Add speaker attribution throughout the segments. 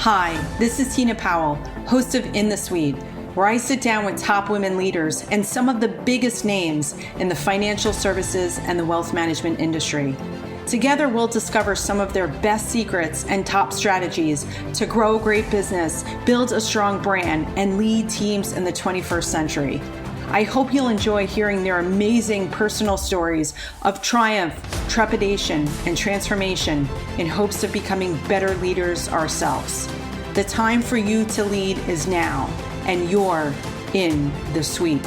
Speaker 1: Hi, this is Tina Powell, host of In the Suite, where I sit down with top women leaders and some of the biggest names in the financial services and the wealth management industry. Together, we'll discover some of their best secrets and top strategies to grow a great business, build a strong brand, and lead teams in the 21st century. I hope you'll enjoy hearing their amazing personal stories of triumph, trepidation, and transformation in hopes of becoming better leaders ourselves. The time for you to lead is now, and you're in the suite.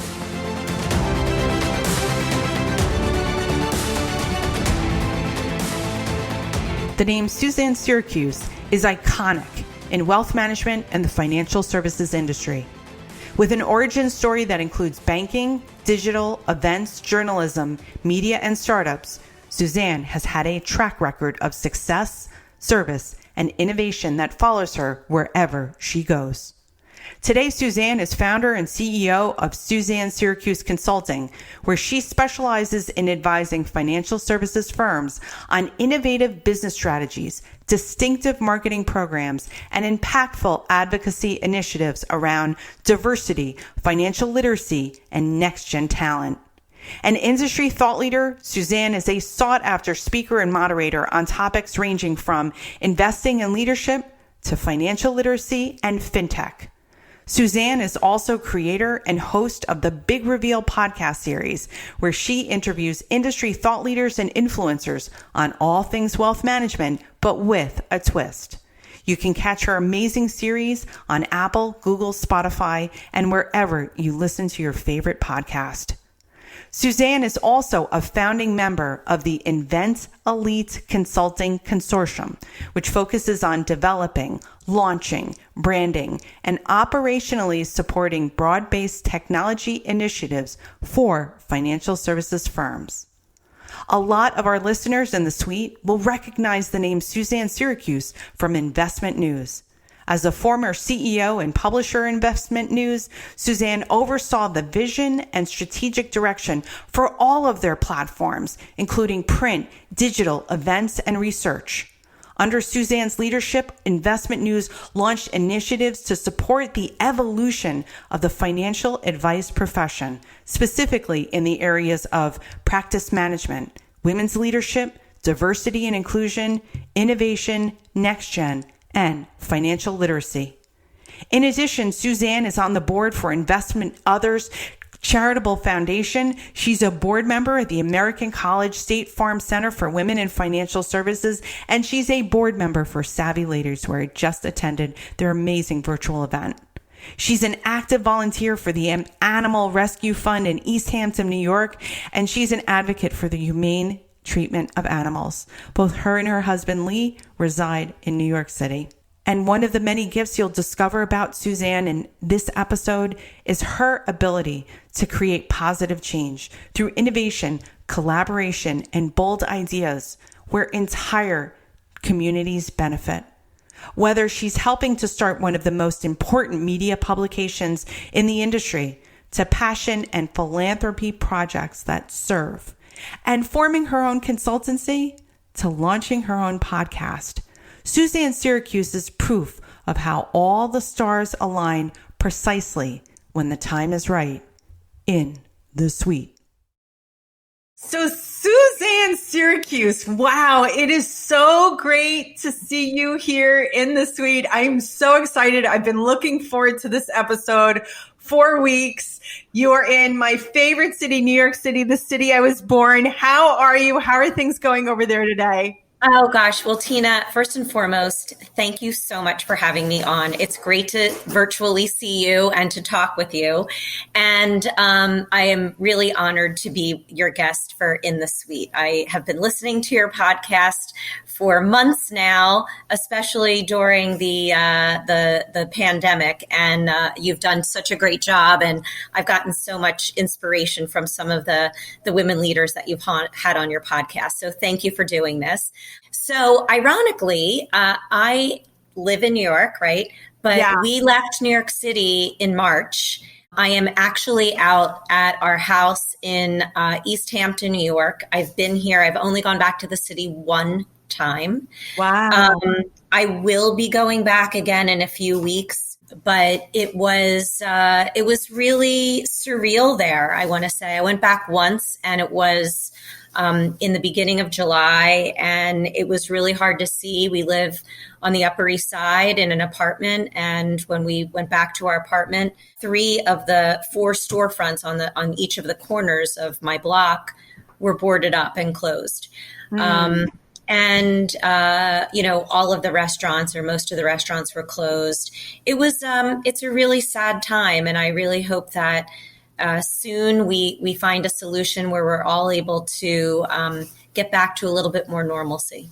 Speaker 1: The name Suzanne Syracuse is iconic in wealth management and the financial services industry. With an origin story that includes banking, digital, events, journalism, media, and startups, Suzanne has had a track record of success, service, and innovation that follows her wherever she goes. Today, Suzanne is founder and CEO of Suzanne Syracuse Consulting, where she specializes in advising financial services firms on innovative business strategies, distinctive marketing programs, and impactful advocacy initiatives around diversity, financial literacy, and next-gen talent. An industry thought leader, Suzanne is a sought-after speaker and moderator on topics ranging from investing and leadership to financial literacy and fintech. Suzanne is also creator and host of the Big Reveal podcast series, where she interviews industry thought leaders and influencers on all things wealth management, but with a twist. You can catch her amazing series on Apple, Google, Spotify, and wherever you listen to your favorite podcast. Suzanne is also a founding member of the Invent Elite Consulting Consortium, which focuses on developing, launching, branding, and operationally supporting broad-based technology initiatives for financial services firms. A lot of our listeners in the suite will recognize the name Suzanne Syracuse from Investment News. As a former CEO and publisher Investment News, Suzanne oversaw the vision and strategic direction for all of their platforms, including print, digital, events, and research. Under Suzanne's leadership, Investment News launched initiatives to support the evolution of the financial advice profession, specifically in the areas of practice management, women's leadership, diversity and inclusion, innovation, next-gen, and financial literacy. In addition, Suzanne is on the board for Investment Others Charitable Foundation. She's a board member at the American College State Farm Center for Women in Financial Services, and she's a board member for Savvy Ladies, where I just attended their amazing virtual event. She's an active volunteer for the Animal Rescue Fund in East Hampton, New York, and she's an advocate for the humane treatment of animals. Both her and her husband, Lee, reside in New York City. And one of the many gifts you'll discover about Suzanne in this episode is her ability to create positive change through innovation, collaboration, and bold ideas where entire communities benefit. Whether she's helping to start one of the most important media publications in the industry, to passion and philanthropy projects that serve, and forming her own consultancy, to launching her own podcast, Suzanne Syracuse is proof of how all the stars align precisely when the time is right in the suite. So Suzanne Syracuse, wow, it is so great to see you here in the suite. I'm so excited. I've been looking forward to this episode 4 weeks. You are in my favorite city, New York City, the city I was born. How are you? How are things going over there today?
Speaker 2: Oh, gosh. Well, Tina, first and foremost, thank you so much for having me on. It's great to virtually see you and to talk with you. And I am really honored to be your guest for In the Suite. I have been listening to your podcast for months now, especially during the pandemic. And you've done such a great job. And I've gotten so much inspiration from some of the women leaders that you've had on your podcast. So thank you for doing this. So ironically, I live in New York, right? But we left New York City in March. I am actually out at our house in East Hampton, New York. I've been here. I've only gone back to the city one time.
Speaker 1: Wow.
Speaker 2: I will be going back again in a few weeks, but it was really surreal there. I want to say I went back once, and it was in the beginning of July, and it was really hard to see. We live on the Upper East Side in an apartment, and when we went back to our apartment, 3 of the 4 storefronts on each of the corners of my block were boarded up and closed. And all of the restaurants, or most of the restaurants, were closed. It was it's a really sad time, and I really hope that soon we find a solution where we're all able to get back to a little bit more normalcy.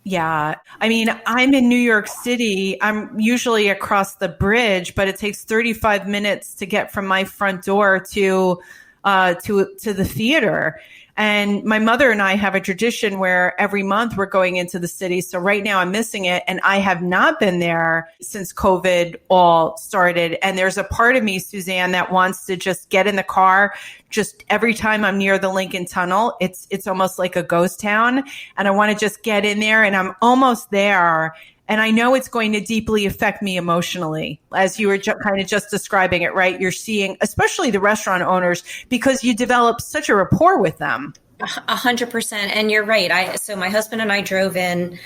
Speaker 1: Yeah. I mean, I'm in New York City. I'm usually across the bridge, but it takes 35 minutes to get from my front door to the theater. And my mother and I have a tradition where every month we're going into the city. So right now I'm missing it. And I have not been there since COVID all started. And there's a part of me, Suzanne, that wants to just get in the car. Just every time I'm near the Lincoln Tunnel, it's almost like a ghost town. And I want to just get in there, and I'm almost there. And I know it's going to deeply affect me emotionally, as you were kind of just describing it, right? You're seeing, especially the restaurant owners, because you develop such a rapport with them.
Speaker 2: 100%. And you're right. So my husband and I drove in.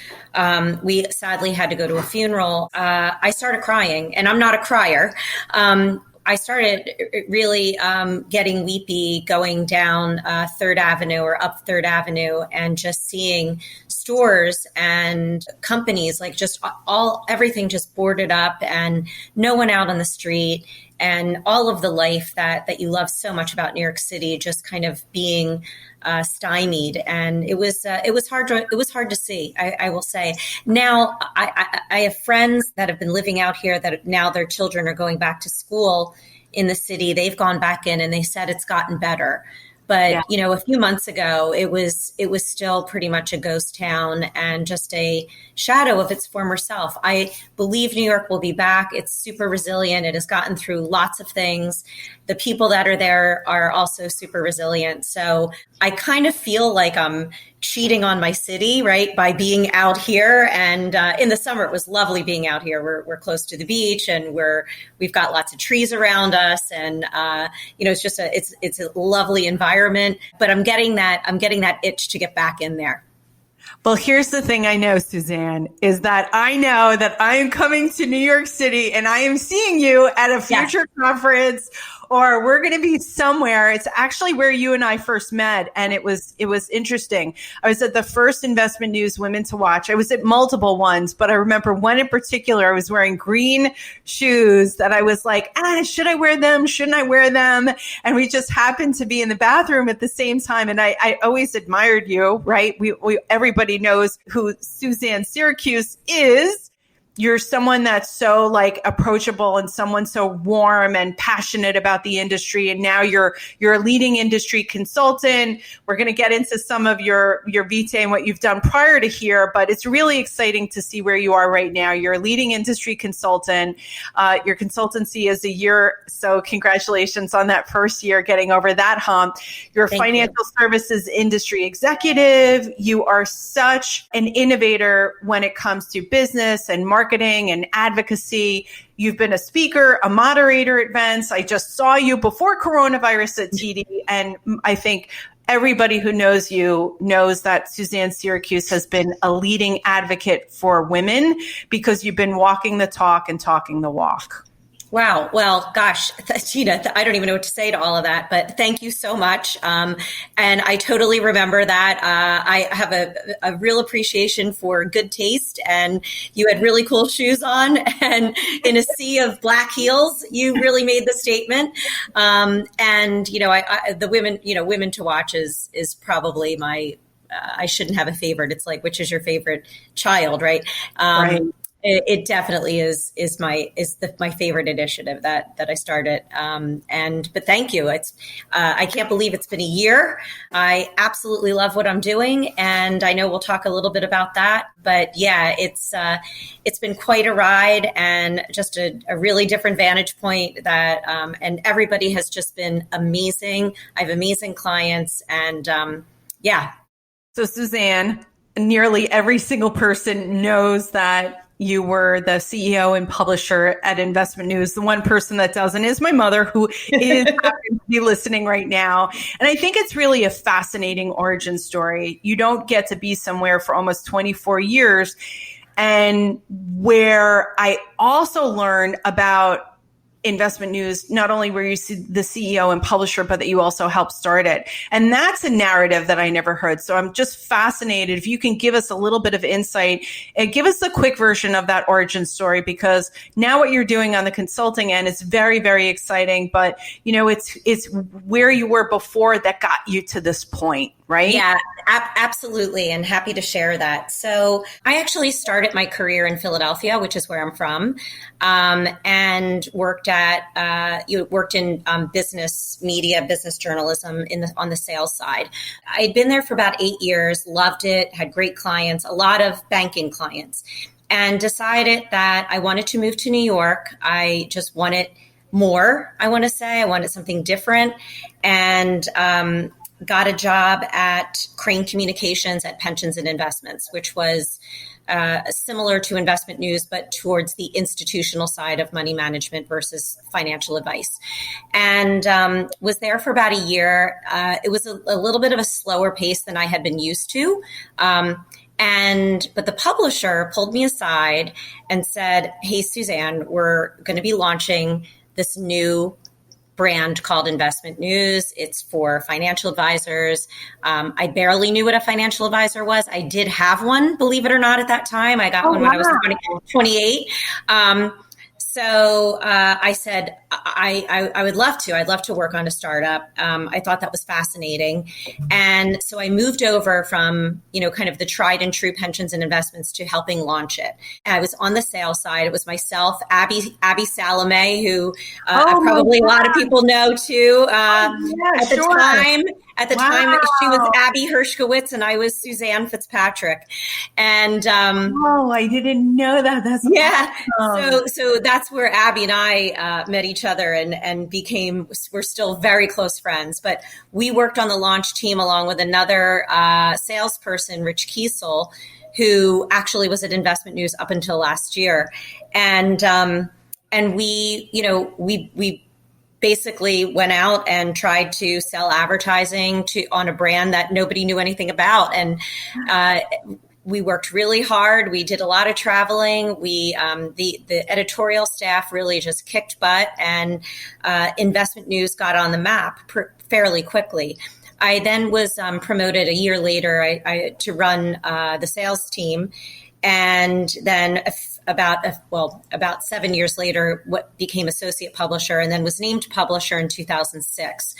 Speaker 2: We sadly had to go to a funeral. I started crying, and I'm not a crier. I started really getting weepy going down 3rd Avenue or up 3rd Avenue, and just seeing stores and companies, like just everything just boarded up, and no one out on the street, and all of the life that you love so much about New York City just kind of being stymied. And it was hard to see, I will say. Now I have friends that have been living out here that now their children are going back to school in the city. They've gone back in, and they said it's gotten better. But, a few months ago, it was still pretty much a ghost town and just a shadow of its former self. I believe New York will be back. It's super resilient. It has gotten through lots of things. The people that are there are also super resilient. So I kind of feel like I'm cheating on my city, right, by being out here. And in the summer, it was lovely being out here. We're close to the beach, and we've got lots of trees around us, and it's just it's a lovely environment. But I'm getting that itch to get back in there.
Speaker 1: Well, here's the thing I know, Suzanne, is that I know that I am coming to New York City, and I am seeing you at a future conference, or we're going to be somewhere. It's actually where you and I first met, and it was interesting. I was at the first Investment News Women to Watch. I was at multiple ones, but I remember one in particular. I was wearing green shoes that I was like, should I wear them? Shouldn't I wear them? And we just happened to be in the bathroom at the same time. And I always admired you, right? Everybody knows who Suzanne Syracuse is. You're someone that's so approachable, and someone so warm and passionate about the industry. And now you're a leading industry consultant. We're going to get into some of your vitae and what you've done prior to here, but it's really exciting to see where you are right now. You're a leading industry consultant. Your consultancy is a year. So congratulations on that first year, getting over that hump. You're a financial services industry executive. You are such an innovator when it comes to business and marketing and advocacy. You've been a speaker, a moderator at events. I just saw you before coronavirus at TD. And I think everybody who knows you knows that Suzanne Syracuse has been a leading advocate for women, because you've been walking the talk and talking the walk.
Speaker 2: Wow. Well, gosh, Gina, I don't even know what to say to all of that, but thank you so much. And I totally remember that. I have a real appreciation for good taste, and you had really cool shoes on, and in a sea of black heels, you really made the statement. The women to watch is probably my, I shouldn't have a favorite. It's like, which is your favorite child, right?
Speaker 1: Right.
Speaker 2: It definitely is my favorite initiative that I started. But thank you. I can't believe it's been a year. I absolutely love what I'm doing, and I know we'll talk a little bit about that. But yeah, it's been quite a ride, and just a really different vantage point and everybody has just been amazing. I have amazing clients, and yeah.
Speaker 1: So Suzanne, nearly every single person knows that you were the CEO and publisher at Investment News. The one person that doesn't is my mother, who is happy to be listening right now. And I think it's really a fascinating origin story. You don't get to be somewhere for almost 24 years. And where I also learned about Investment News, not only were you the CEO and publisher, but that you also helped start it. And that's a narrative that I never heard. So I'm just fascinated. If you can give us a little bit of insight and give us a quick version of that origin story, because now what you're doing on the consulting end is very, very exciting. But, it's where you were before that got you to this point, right?
Speaker 2: Yeah, absolutely. And happy to share that. So I actually started my career in Philadelphia, which is where I'm from, and worked in business media, business journalism on the sales side. I'd been there for about 8 years, loved it, had great clients, a lot of banking clients, and decided that I wanted to move to New York. I just wanted more, I want to say. I wanted something different. And got a job at Crane Communications at Pensions and Investments, which was similar to Investment News, but towards the institutional side of money management versus financial advice. And was there for about a year. It was a little bit of a slower pace than I had been used to. But the publisher pulled me aside and said, "Hey, Suzanne, we're going to be launching this new brand called Investment News. It's for financial advisors." I barely knew what a financial advisor was. I did have one, believe it or not, at that time. I got one when I was 28. So I said, I would love to. I'd love to work on a startup. I thought that was fascinating. And so I moved over from, kind of the tried and true pensions and investments to helping launch it. I was on the sales side. It was myself, Abby Salome, who probably a lot of people know too. At the time, she was Abby Hershkowitz and I was Suzanne Fitzpatrick. And
Speaker 1: I didn't know that. That's
Speaker 2: awesome. So that's where Abby and I met each other and we're still very close friends. But we worked on the launch team along with another salesperson, Rich Kiesel, who actually was at Investment News up until last year. And we basically went out and tried to sell advertising on a brand that nobody knew anything about. And we worked really hard. We did a lot of traveling. The editorial staff really just kicked butt, and Investment News got on the map fairly quickly. I then was promoted a year later to run the sales team, and then about 7 years later, what became associate publisher, and then was named publisher in 2006.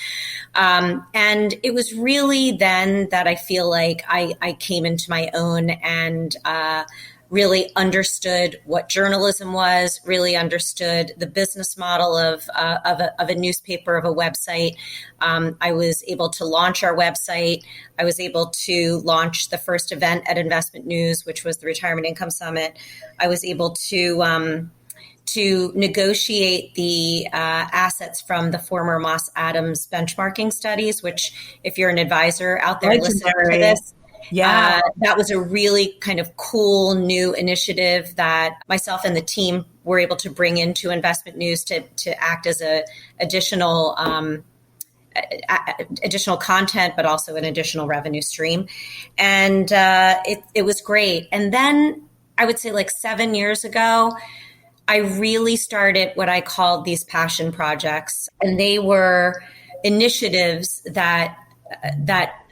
Speaker 2: And it was really then that I feel like I came into my own and really understood what journalism was, really understood the business model of a newspaper, of a website. I was able to launch our website. I was able to launch the first event at Investment News, which was the Retirement Income Summit. I was able to negotiate the assets from the former Moss Adams benchmarking studies, which, if you're an advisor out there listening to this, that was a really kind of cool new initiative that myself and the team were able to bring into Investment News to act as a additional content, but also an additional revenue stream. And it was great. And then I would say like 7 years ago, I really started what I called these passion projects. And they were initiatives that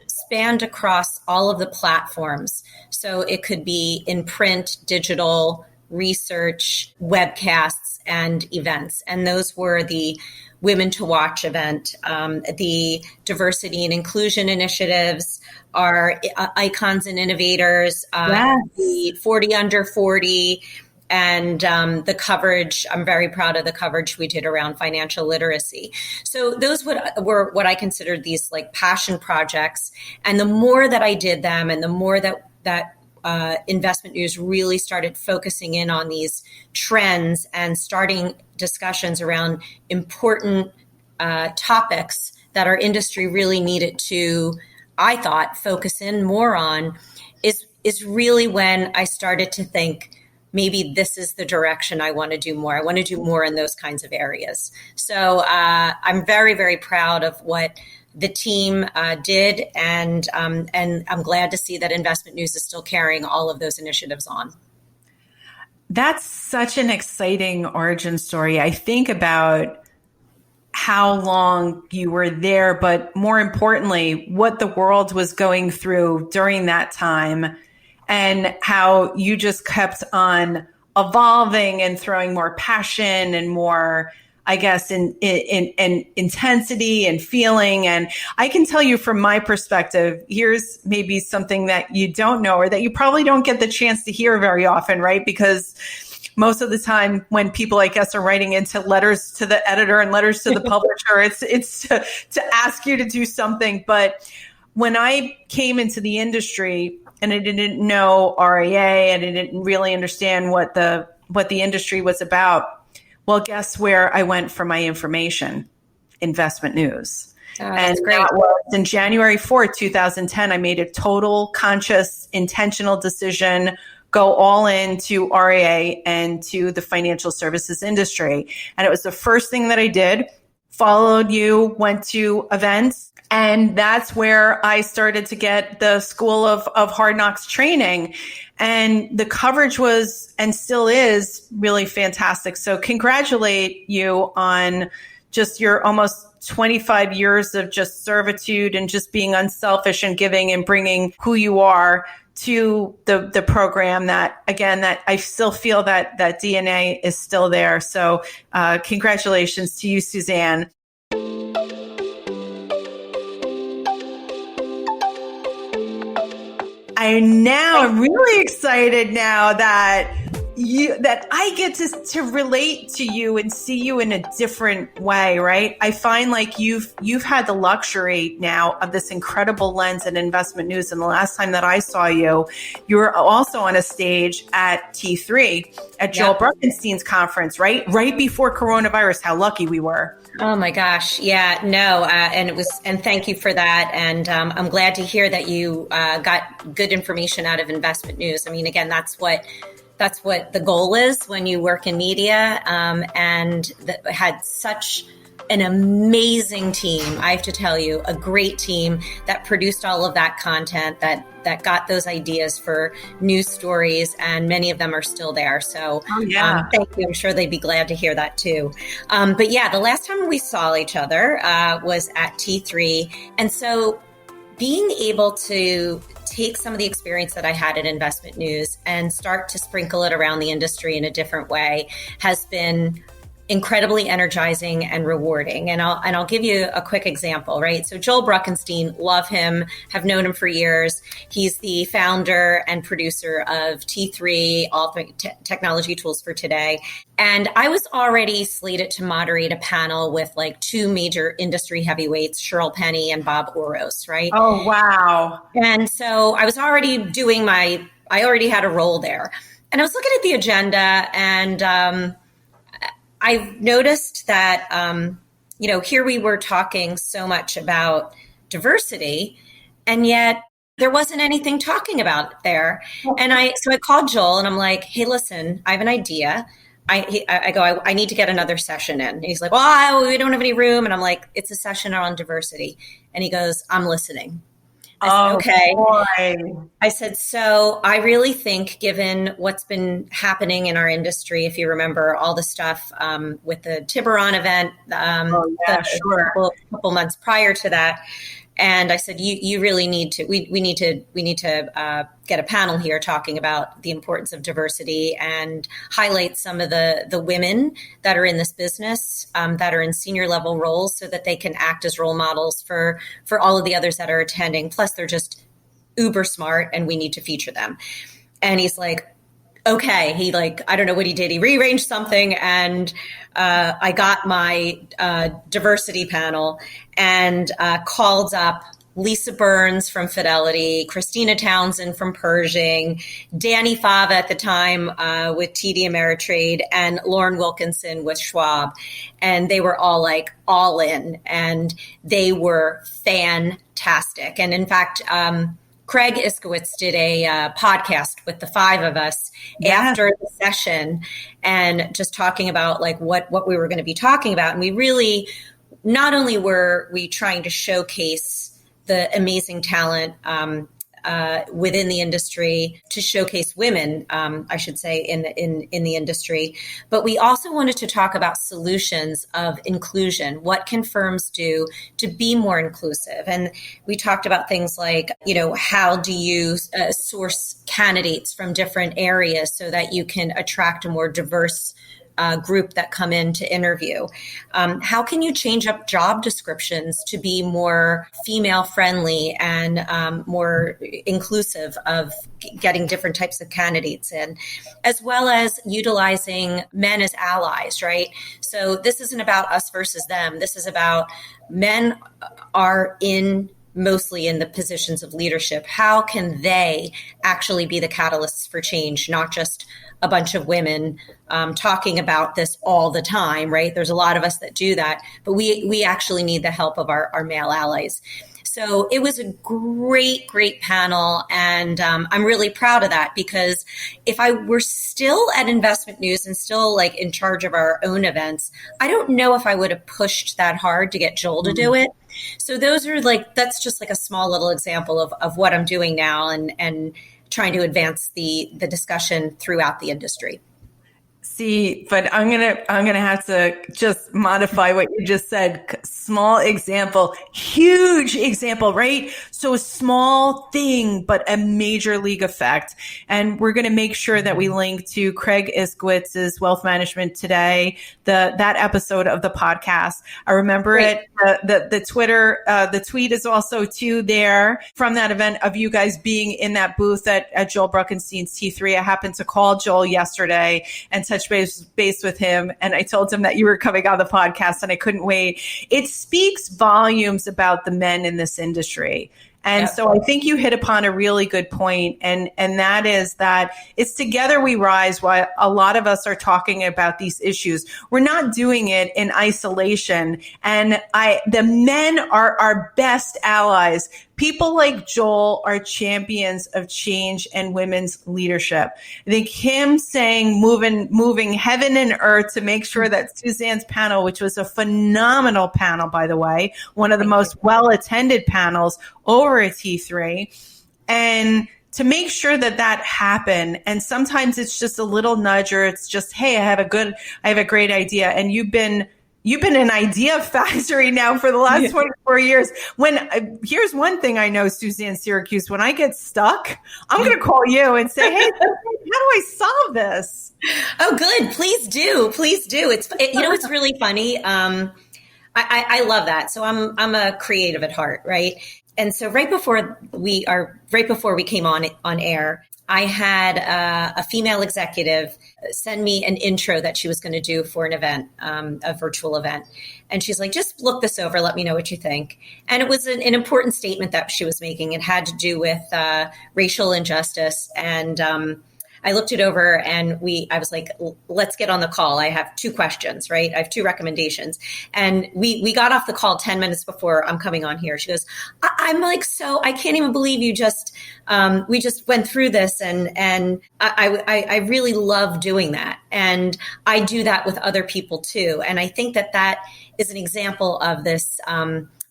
Speaker 2: spanned across all of the platforms. So it could be in print, digital, research, webcasts, and events. And those were the Women to Watch event, the diversity and inclusion initiatives, our icons and innovators, the 40 under 40, and the coverage. I'm very proud of the coverage we did around financial literacy. So those were what I considered these like passion projects. And the more that I did them, and the more that Investment News really started focusing in on these trends and starting discussions around important topics that our industry really needed to, I thought, focus in more on, is really when I started to think, maybe this is the direction I want to do more. I want to do more in those kinds of areas. So I'm very, very proud of what the team did, and I'm glad to see that Investment News is still carrying all of those initiatives on.
Speaker 1: That's such an exciting origin story. I think about how long you were there, but more importantly, what the world was going through during that time, and how you just kept on evolving and throwing more passion and more, I guess, in intensity and feeling. And I can tell you from my perspective, here's maybe something that you don't know, or that you probably don't get the chance to hear very often, right? Because most of the time when people, I guess, are writing into letters to the editor and letters to the publisher, it's to ask you to do something. But when I came into the industry and I didn't know RIA and I didn't really understand what the industry was about, well, guess where I went for my information? Investment News.
Speaker 2: That's great.
Speaker 1: That was in January 4th, 2010. I made a total conscious, intentional decision, go all into RIA and to the financial services industry. And it was the first thing that I did. Followed you, went to events, and that's where I started to get the School of Hard Knocks training. And the coverage was, and still is, really fantastic. So congratulate you on just your almost 25 years of just servitude and just being unselfish and giving and bringing who you are to the program, that, again, that I still feel that DNA is still there. So congratulations to you, Suzanne. I'm really excited now that I get to relate to you and see you in a different way, right? I find like you've had the luxury now of this incredible lens in Investment News. And the last time that I saw you, you were also on a stage at T3 at Joel Bruckenstein's conference, right? Right before coronavirus. How lucky we were.
Speaker 2: Oh my gosh. Yeah, no. And thank you for that. And I'm glad to hear that you got good information out of Investment News. I mean, again, that's what the goal is when you work in media, and had such an amazing team. I have to tell you, a great team that produced all of that content, that got those ideas for news stories, and many of them are still there. So thank you. I'm sure they'd be glad to hear that too. But yeah, the last time we saw each other was at T3. And so being able to take some of the experience that I had at Investment News and start to sprinkle it around the industry in a different way has been incredibly energizing and rewarding. And I'll give you a quick example, right? So Joel Bruckenstein, love him, have known him for years. He's the founder and producer of T3, all technology tools for today. And I was already slated to moderate a panel with like two major industry heavyweights, Cheryl Penny and Bob Oros, right?
Speaker 1: Oh, wow.
Speaker 2: And so I was already I already had a role there. And I was looking at the agenda, and I've noticed that, here we were talking so much about diversity, and yet there wasn't anything talking about there. And so I called Joel and I'm like, hey, listen, I have an idea. I need to get another session in. And he's like, well, we don't have any room. And I'm like, it's a session on diversity. And he goes, I'm listening. I said, okay. Boy. I said, so I really think, given what's been happening in our industry, if you remember all the stuff with the Tiburon event, a couple months prior to that, and I said, you really need to. We need to get a panel here talking about the importance of diversity and highlight some of the women that are in this business, that are in senior level roles, so that they can act as role models for all of the others that are attending. Plus, they're just uber smart, and we need to feature them. And he's like, okay. He I don't know what he did. He rearranged something, and I got my diversity panel and called up Lisa Burns from Fidelity, Christina Townsend from Pershing, Danny Fava at the time with TD Ameritrade, and Lauren Wilkinson with Schwab. And they were all in, and they were fantastic. And in fact, Craig Iskowitz did a podcast with the five of us after the session, and just talking about like what we were going to be talking about. And we really, not only were we trying to showcase the amazing talent within the industry, to showcase women, I should say, in the industry. But we also wanted to talk about solutions of inclusion. What can firms do to be more inclusive? And we talked about things like, how do you source candidates from different areas so that you can attract a more diverse group that come in to interview? How can you change up job descriptions to be more female friendly and more inclusive of getting different types of candidates in, as well as utilizing men as allies, right? So this isn't about us versus them. This is about men are mostly in the positions of leadership. How can they actually be the catalysts for change, not just a bunch of women talking about this all the time, right? There's a lot of us that do that, but we actually need the help of our male allies. So it was a great, great panel. And I'm really proud of that, because if I were still at Investment News and still like in charge of our own events, I don't know if I would have pushed that hard to get Joel to do it. So that's just like a small little example of what I'm doing now and trying to advance the discussion throughout the industry.
Speaker 1: See, but I'm gonna have to just modify what you just said. Small example, huge example, right? So a small thing, but a major league effect. And we're going to make sure that we link to Craig Iskowitz's Wealth Management Today, that episode of the podcast. I remember it. The Twitter, the tweet is also too there from that event of you guys being in that booth at Joel Bruckenstein's T3. I happened to call Joel yesterday and touch base with him, and I told him that you were coming on the podcast, and I couldn't wait. It speaks volumes about the men in this industry. And so I think you hit upon a really good point, and that is that it's together we rise. While a lot of us are talking about these issues, we're not doing it in isolation. And the men are our best allies. People like Joel are champions of change and women's leadership. I think him saying moving heaven and earth to make sure that Suzanne's panel, which was a phenomenal panel, by the way, one of the most well-attended panels over at T3, and to make sure that happened. And sometimes it's just a little nudge, or it's just, hey, I have a great idea. And you've been an idea factory now for the last 24 years. Here's one thing I know, Suzanne Syracuse, when I get stuck, I'm going to call you and say, hey, how do I solve this?
Speaker 2: Oh, good. Please do. Please do. It's really funny. I love that. So I'm a creative at heart, right? And so right before we came on air, I had a female executive send me an intro that she was going to do for an event, a virtual event. And she's like, just look this over. Let me know what you think. And it was an important statement that she was making. It had to do with racial injustice. And I looked it over, and I was like, let's get on the call. I have 2 questions, right? I have 2 recommendations. And we got off the call 10 minutes before I'm coming on here. She goes, I'm like, so I can't even believe we just went through this. And I really love doing that. And I do that with other people too. And I think that is an example of this,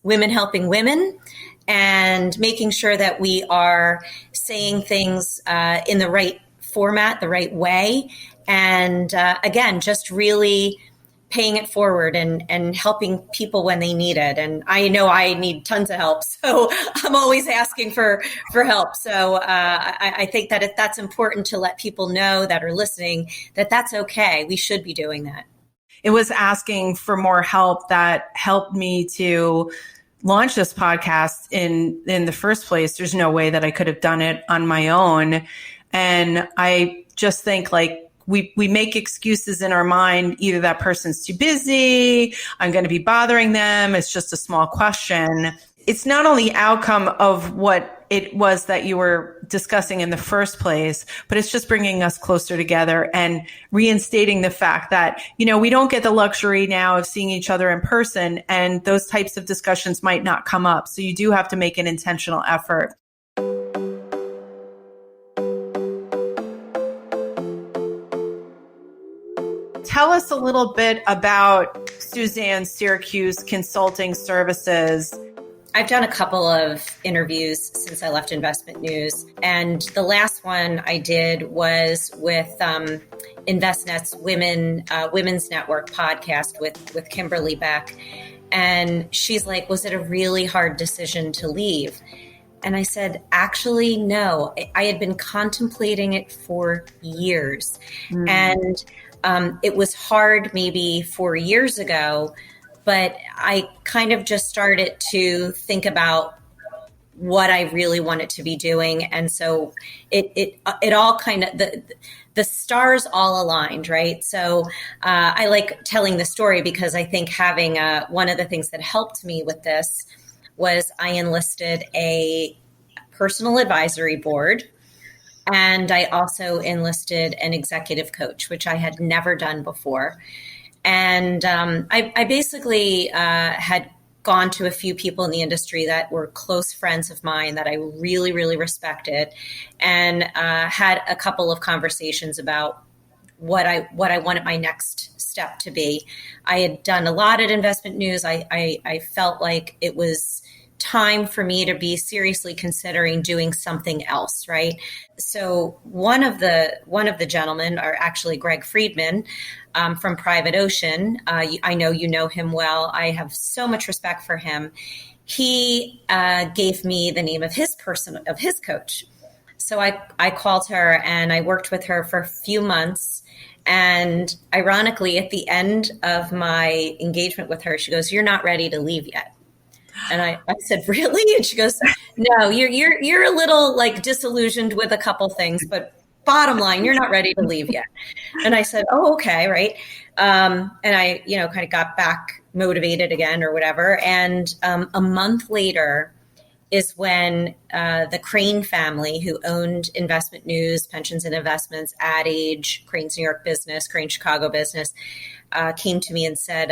Speaker 2: women helping women, and making sure that we are saying things in the right format, the right way. And again, just really paying it forward and helping people when they need it. And I know I need tons of help, so I'm always asking for help. So I think that that's important to let people know that are listening that that's okay. We should be doing that.
Speaker 1: It was asking for more help that helped me to launch this podcast in the first place. There's no way that I could have done it on my own. And I just think like we make excuses in our mind, either that person's too busy, I'm going to be bothering them, it's just a small question. It's not only outcome of what it was that you were discussing in the first place, but it's just bringing us closer together and reinstating the fact that, we don't get the luxury now of seeing each other in person, and those types of discussions might not come up. So you do have to make an intentional effort. tell us a little bit about Suzanne Syracuse Consulting Services.
Speaker 2: I've done a couple of interviews since I left Investment News. And the last one I did was with InvestNet's Women's Network podcast with Kimberly Beck. And she's like, was it a really hard decision to leave? And I said, actually, no. I had been contemplating it for years. And it was hard maybe 4 years ago, but I kind of just started to think about what I really wanted to be doing. And so it all kind of, the stars all aligned, right? So I like telling the story because I think having one of the things that helped me with this was I enlisted a personal advisory board. And I also enlisted an executive coach, which I had never done before. And I basically had gone to a few people in the industry that were close friends of mine that I really, really respected, and had a couple of conversations about what I wanted my next step to be. I had done a lot at Investment News. I felt like it was time for me to be seriously considering doing something else, right? So one of the gentlemen, are actually Greg Friedman from Private Ocean. I know you know him well. I have so much respect for him. He gave me the name of his coach. So I called her and I worked with her for a few months. And ironically, at the end of my engagement with her, she goes, "You're not ready to leave yet." And I said, "Really?" And she goes, "No, you're a little like disillusioned with a couple things, but bottom line, you're not ready to leave yet." And I said, "Oh, okay, right." And I, kind of got back motivated again or whatever. And a month later is when the Crane family, who owned Investment News, Pensions and Investments, Ad Age, Crane's New York business, Crane Chicago business, came to me and said,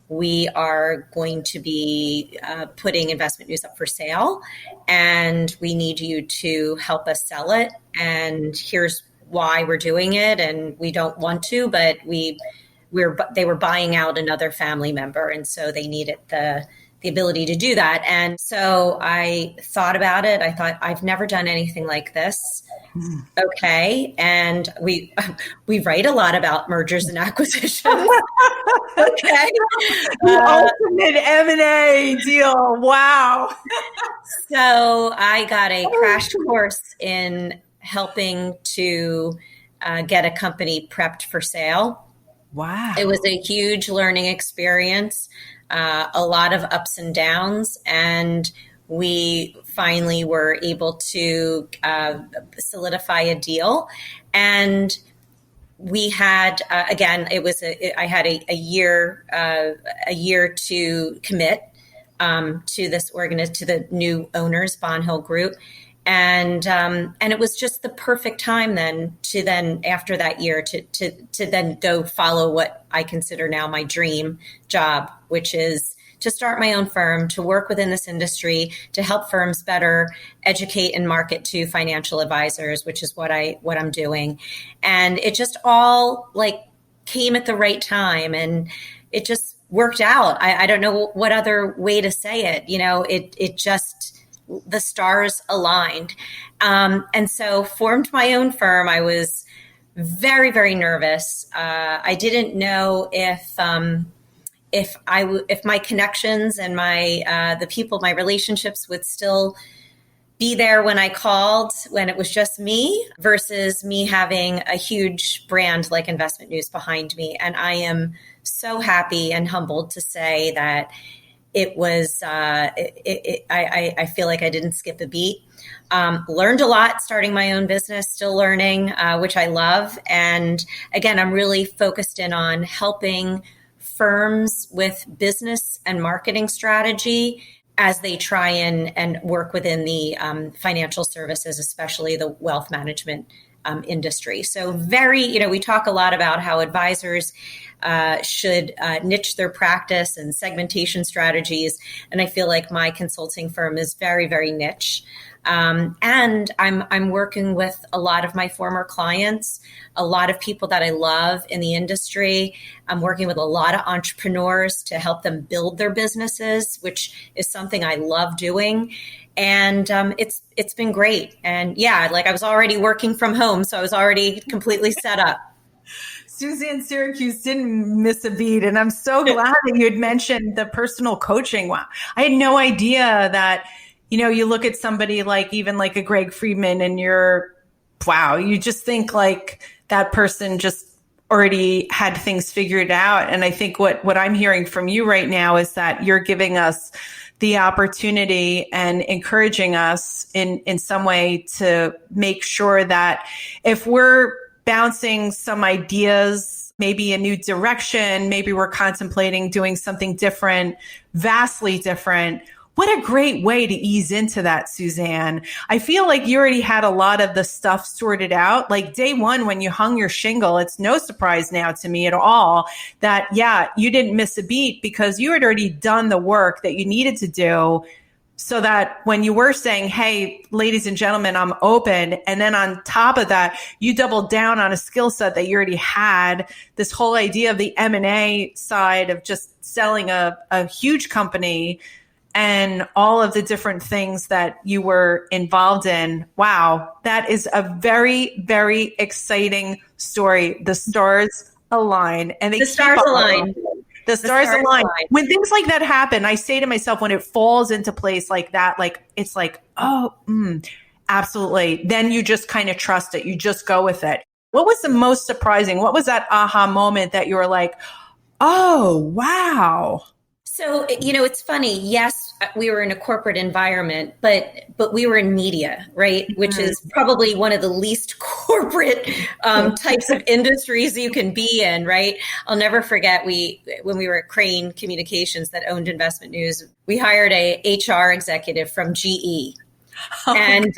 Speaker 2: "We are going to be putting Investment News up for sale, and we need you to help us sell it. And here's why we're doing it. And we don't want to, but they were buying out another family member, and so they needed the ability to do that." And so I thought about it. I thought, I've never done anything like this. Okay. And we write a lot about mergers and acquisitions. Okay.
Speaker 1: Ultimate M&A deal. Wow.
Speaker 2: So I got a crash course in helping to get a company prepped for sale.
Speaker 1: Wow.
Speaker 2: It was a huge learning experience, a lot of ups and downs, and we finally were able to solidify a deal. And we had, again, I had a year to commit to this to the new owners, Bond Hill Group. And it was just the perfect time then after that year to then go follow what I consider now my dream job, which is to start my own firm, to work within this industry, to help firms better educate and market to financial advisors, which is what I'm doing. And it just all like came at the right time, and it just worked out. I don't know what other way to say it. It just, the stars aligned. And so formed my own firm. I was very, very nervous. I didn't know if my connections and the people, my relationships would still be there when I called, when it was just me, versus me having a huge brand like Investment News behind me. And I am so happy and humbled to say that it was, I feel like I didn't skip a beat. Learned a lot starting my own business, still learning, which I love. And again, I'm really focused in on helping firms with business and marketing strategy as they try and work within the financial services, especially the wealth management industry. So we talk a lot about how advisors should niche their practice and segmentation strategies. And I feel like my consulting firm is very, very niche. And I'm working with a lot of my former clients, a lot of people that I love in the industry. I'm working with a lot of entrepreneurs to help them build their businesses, which is something I love doing. And it's been great. And yeah, like I was already working from home, so I was already completely set up.
Speaker 1: Suzanne Syracuse didn't miss a beat. And I'm so glad that you had mentioned the personal coaching. Wow. I had no idea that, you look at somebody like even like a Greg Friedman and you just think like that person just already had things figured out. And I think what I'm hearing from you right now is that you're giving us the opportunity and encouraging us in some way to make sure that if we're bouncing some ideas, maybe a new direction, maybe we're contemplating doing something different, vastly different. What a great way to ease into that, Suzanne. I feel like you already had a lot of the stuff sorted out. Like day one, when you hung your shingle, it's no surprise now to me at all that, you didn't miss a beat because you had already done the work that you needed to do. So that when you were saying, hey, ladies and gentlemen, I'm open. And then on top of that, you doubled down on a skill set that you already had, this whole idea of the M&A side of just selling a huge company and all of the different things that you were involved in. Wow, that is a very, very exciting story. The stars align. And
Speaker 2: the stars align.
Speaker 1: The stars align. When things like that happen, I say to myself, when it falls into place like that, like it's like, absolutely. Then you just kind of trust it. You just go with it. What was the most surprising? What was that aha moment that you were like, oh, wow?
Speaker 2: So, it's funny. Yes, we were in a corporate environment, but we were in media, right? Which is probably one of the least corporate types of industries you can be in, right? I'll never forget when we were at Crane Communications that owned Investment News, we hired a HR executive from GE. And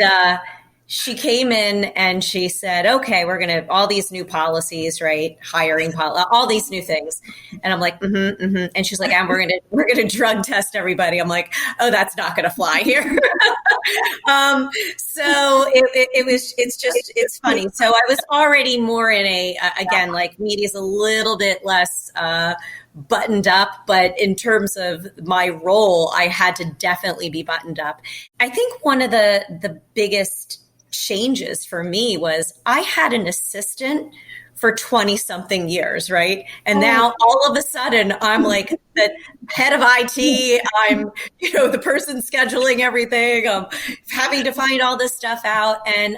Speaker 2: she came in and she said, okay, we're going to all these new policies, right? Hiring, all these new things. And I'm like, And she's like, and we're going to drug test everybody. I'm like, oh, that's not going to fly here. So it's funny. So I was already more in again, like media's a little bit less, buttoned up, but in terms of my role, I had to definitely be buttoned up. I think one of the biggest changes for me was I had an assistant for 20 something years, right? And now all of a sudden I'm like the head of IT. I'm, the person scheduling everything. I'm having to find all this stuff out. And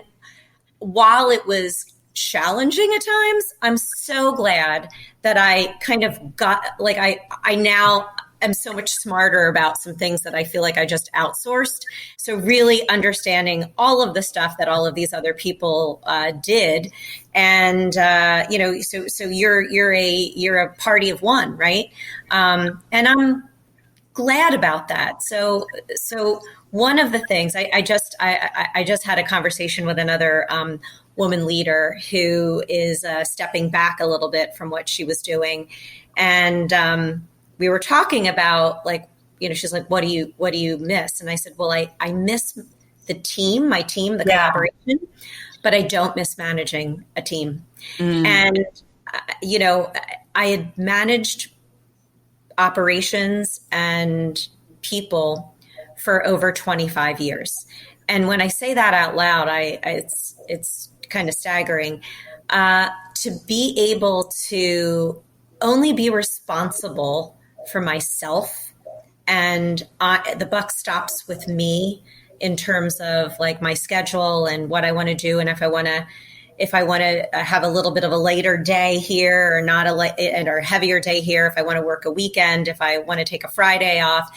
Speaker 2: while it was challenging at times, I'm so glad that I kind of got, like, I now am so much smarter about some things that I feel like I just outsourced. So really understanding all of the stuff that all of these other people did. And, so you're a party of one, right? And I'm glad about that. So one of the things I just had a conversation with another woman leader who is stepping back a little bit from what she was doing. And we were talking about, like, she's like, what do you miss? And I said, well, I miss the team, the collaboration, but I don't miss managing a team. And, I had managed operations and people for over 25 years. And when I say that out loud, it's kind of staggering to be able to only be responsible for myself, and the buck stops with me in terms of like my schedule and what I want to do, and if I want to have a little bit of a later day here, or not or a heavier day here, if I want to work a weekend, if I want to take a Friday off.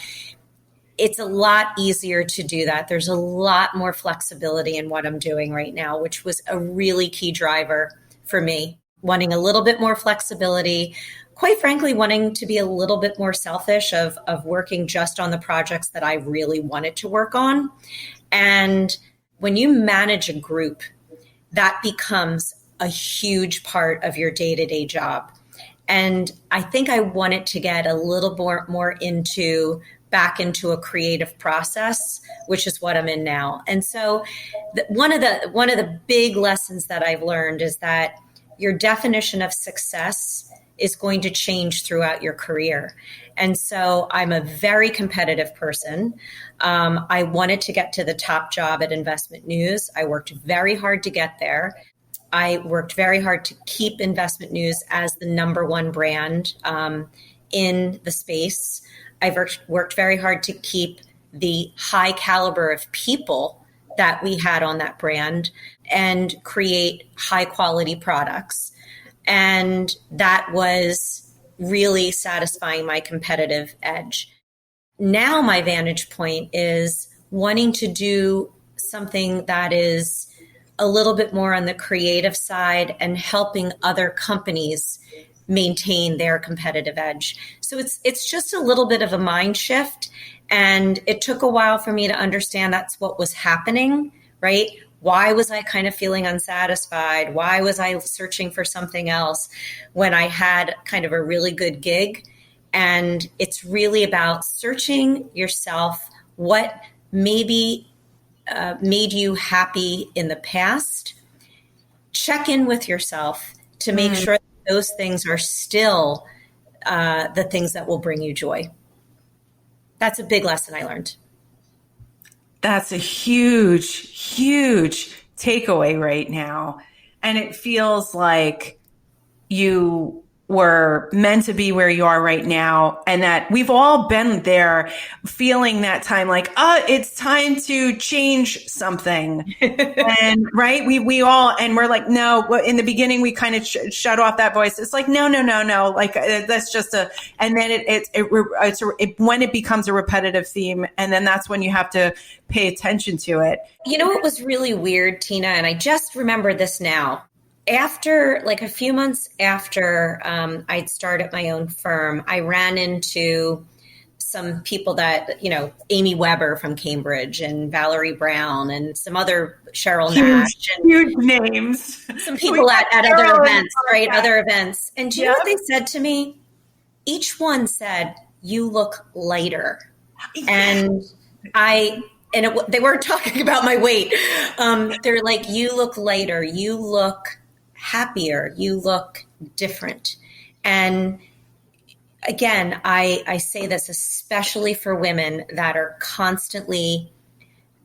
Speaker 2: It's a lot easier to do that. There's a lot more flexibility in what I'm doing right now, which was a really key driver for me. Wanting a little bit more flexibility, quite frankly, wanting to be a little bit more selfish of working just on the projects that I really wanted to work on. And when you manage a group, that becomes a huge part of your day-to-day job. And I think I wanted to get a little more into back into a creative process, which is what I'm in now. And so one of the big lessons that I've learned is that your definition of success is going to change throughout your career. And so I'm a very competitive person. I wanted to get to the top job at Investment News. I worked very hard to get there. I worked very hard to keep Investment News as the number one brand in the space. I've worked very hard to keep the high caliber of people that we had on that brand and create high quality products. And that was really satisfying my competitive edge. Now my vantage point is wanting to do something that is a little bit more on the creative side and helping other companies maintain their competitive edge. So it's just a little bit of a mind shift. And it took a while for me to understand that's what was happening, right? Why was I kind of feeling unsatisfied? Why was I searching for something else when I had kind of a really good gig? And it's really about searching yourself, what maybe made you happy in the past. Check in with yourself to make sure that those things are still the things that will bring you joy. That's a big lesson I learned.
Speaker 1: That's a huge, huge takeaway right now. And it feels like you were meant to be where you are right now, and that we've all been there feeling that time like, it's time to change something. And right, we all, and we're like, no, in the beginning we kind of shut off that voice. It's like, no, like that's just and then when it becomes a repetitive theme, and then that's when you have to pay attention to it.
Speaker 2: You know, it was really weird, Tina, and I just remember this now. After, like a few months after I'd started my own firm, I ran into some people that, Amy Weber from Cambridge and Valerie Brown and some other Cheryl Nash. And
Speaker 1: huge names.
Speaker 2: Some people at other events, right? Other events. And do you know what they said to me? Each one said, "You look lighter." And they weren't talking about my weight. They're like, "You look lighter. You look happier. You look different." And again, I say this especially for women that are constantly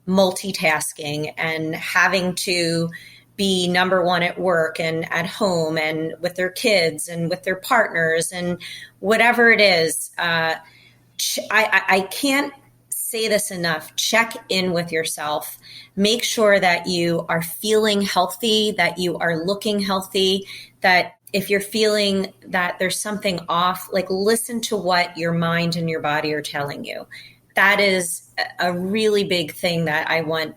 Speaker 2: multitasking and having to be number one at work and at home and with their kids and with their partners and whatever it is. I can't say this enough. Check in with yourself. Make sure that you are feeling healthy, that you are looking healthy, that if you're feeling that there's something off, like listen to what your mind and your body are telling you. That is a really big thing that I want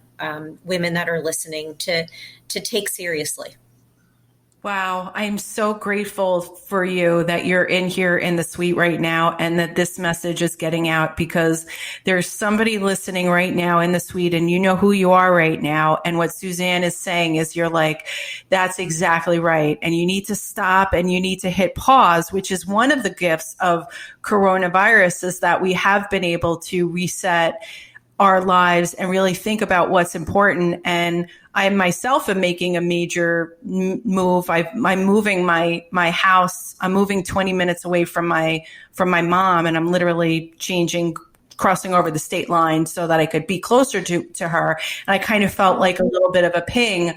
Speaker 2: women that are listening to take seriously.
Speaker 1: Wow. I'm so grateful for you that you're in here in the suite right now and that this message is getting out, because there's somebody listening right now in the suite and you know who you are right now. And what Suzanne is saying is you're like, that's exactly right. And you need to stop and you need to hit pause, which is one of the gifts of coronavirus, is that we have been able to reset our lives and really think about what's important. And I myself am making a major move. I'm moving my house. I'm moving 20 minutes away from my mom, and I'm literally crossing over the state line so that I could be closer to her. And I kind of felt like a little bit of a ping.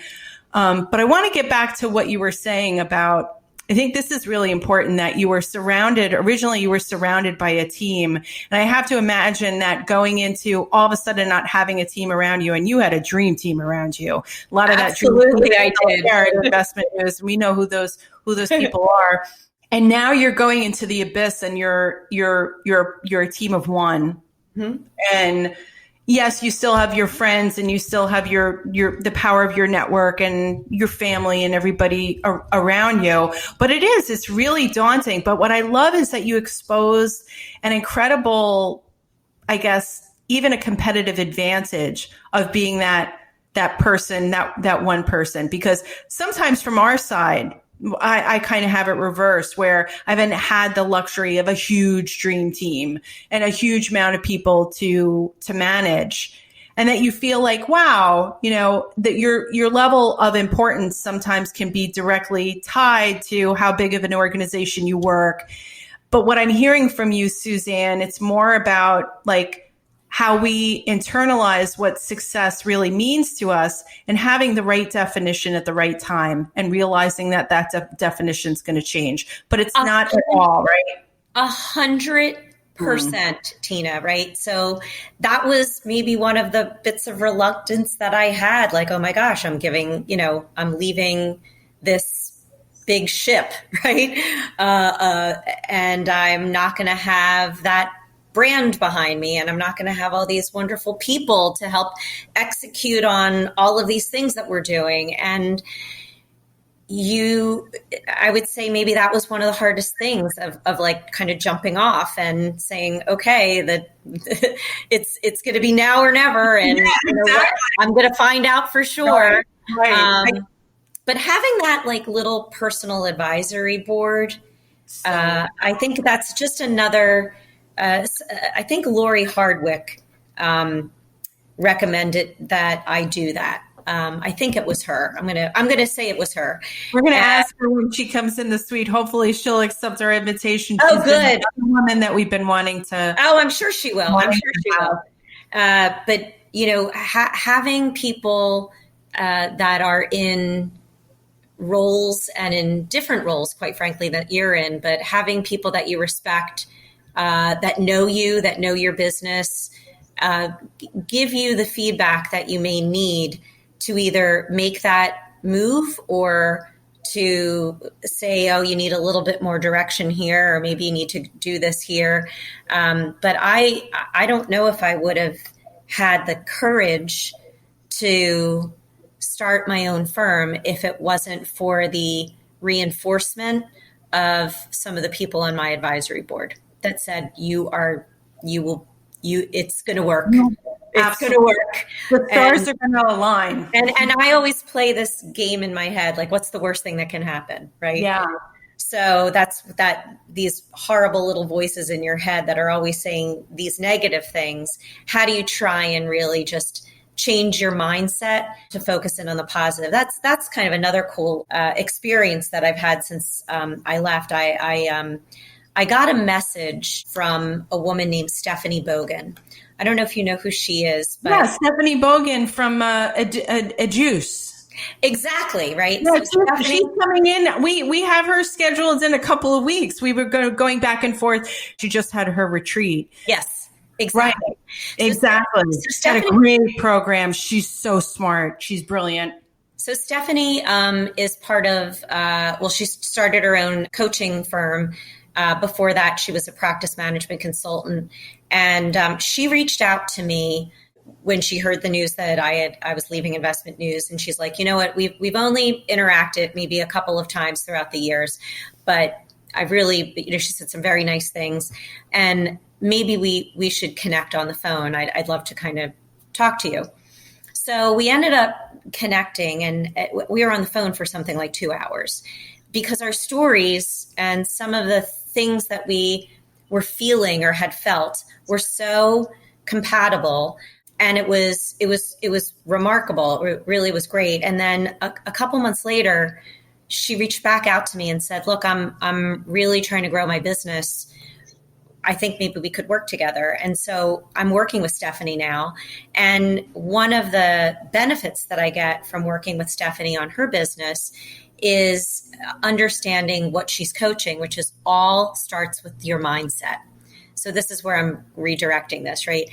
Speaker 1: But I want to get back to what you were saying about, I think this is really important, that originally you were surrounded by a team. And I have to imagine that going into all of a sudden not having a team around you, and you had a dream team around you. A lot of that
Speaker 2: Absolutely, I did.
Speaker 1: Investment News. We know who those people are. And now you're going into the abyss and you're a team of one. Mm-hmm. And yes, you still have your friends and you still have the power of your network and your family and everybody around you. But it's really daunting. But what I love is that you expose an incredible, I guess, even a competitive advantage of being that person, that one person, because sometimes from our side, I kind of have it reversed where I haven't had the luxury of a huge dream team and a huge amount of people to manage. And that you feel like, wow, that your level of importance sometimes can be directly tied to how big of an organization you work. But what I'm hearing from you, Suzanne, it's more about like how we internalize what success really means to us and having the right definition at the right time and realizing that definition is going to change. But it's not at all, right?
Speaker 2: 100%, Tina, right? So that was maybe one of the bits of reluctance that I had, like, oh my gosh, I'm leaving this big ship, right? And I'm not going to have that brand behind me, and I'm not going to have all these wonderful people to help execute on all of these things that we're doing. And I would say maybe that was one of the hardest things of like kind of jumping off and saying, okay, that it's going to be now or never. And exactly. I'm going to find out for sure. Right. But having that like little personal advisory board, I think that's just another, I think Lori Hardwick recommended that I do that. I think it was her. I'm gonna say it was her.
Speaker 1: We're gonna ask her when she comes in the suite. Hopefully, she'll accept our invitation.
Speaker 2: Oh, good.
Speaker 1: The woman that we've been wanting to.
Speaker 2: Oh, I'm sure she will. But having people that are in roles and in different roles, quite frankly, that you're in, but having people that you respect, that know you, that know your business, give you the feedback that you may need to either make that move or to say, oh, you need a little bit more direction here, or maybe you need to do this here. But I don't know if I would have had the courage to start my own firm if it wasn't for the reinforcement of some of the people on my advisory board that said, it's going to work. It's going to work.
Speaker 1: The stars are going to align.
Speaker 2: And I always play this game in my head, like, what's the worst thing that can happen? Right.
Speaker 1: Yeah.
Speaker 2: So these horrible little voices in your head that are always saying these negative things. How do you try and really just change your mindset to focus in on the positive? That's kind of another cool experience that I've had since I left. I got a message from a woman named Stephanie Bogan. I don't know if you know who she is. But
Speaker 1: yeah, Stephanie Bogan from a Juice.
Speaker 2: Exactly, right?
Speaker 1: Yeah, so she's coming in. We have her scheduled in a couple of weeks. We were going back and forth. She just had her retreat.
Speaker 2: Yes, exactly.
Speaker 1: Right. Exactly. So Stephanie had a great program. She's so smart. She's brilliant.
Speaker 2: So Stephanie is part of, she started her own coaching firm. Before that, she was a practice management consultant. And she reached out to me when she heard the news that I was leaving Investment News. And she's like, you know what, we've only interacted maybe a couple of times throughout the years, but I've really, she said some very nice things. And maybe we should connect on the phone. I'd love to kind of talk to you. So we ended up connecting, and we were on the phone for something like 2 hours because our stories and some of the things that we were feeling or had felt were so compatible, and it was remarkable. It really was great. And then a couple months later, she reached back out to me and said, look, I'm really trying to grow my business. I think maybe we could work together. And so I'm working with Stephanie now. And one of the benefits that I get from working with Stephanie on her business is understanding what she's coaching, which is all starts with your mindset. So this is where I'm redirecting this, right?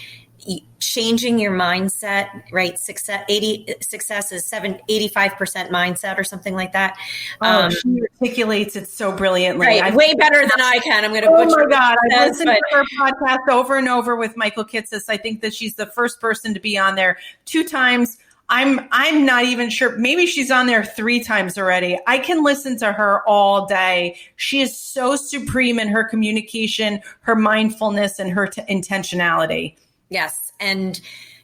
Speaker 2: Changing your mindset, right? Success is 85% mindset or something like that.
Speaker 1: She articulates it so brilliantly.
Speaker 2: Right, way better than I can. I'm going to butcher.
Speaker 1: Oh my God, I've listened to her podcast over and over with Michael Kitces. I think that she's the first person to be on there 2 times. I'm not even sure. Maybe she's on there 3 times already. I can listen to her all day. She is so supreme in her communication, her mindfulness, and her intentionality.
Speaker 2: Yes. And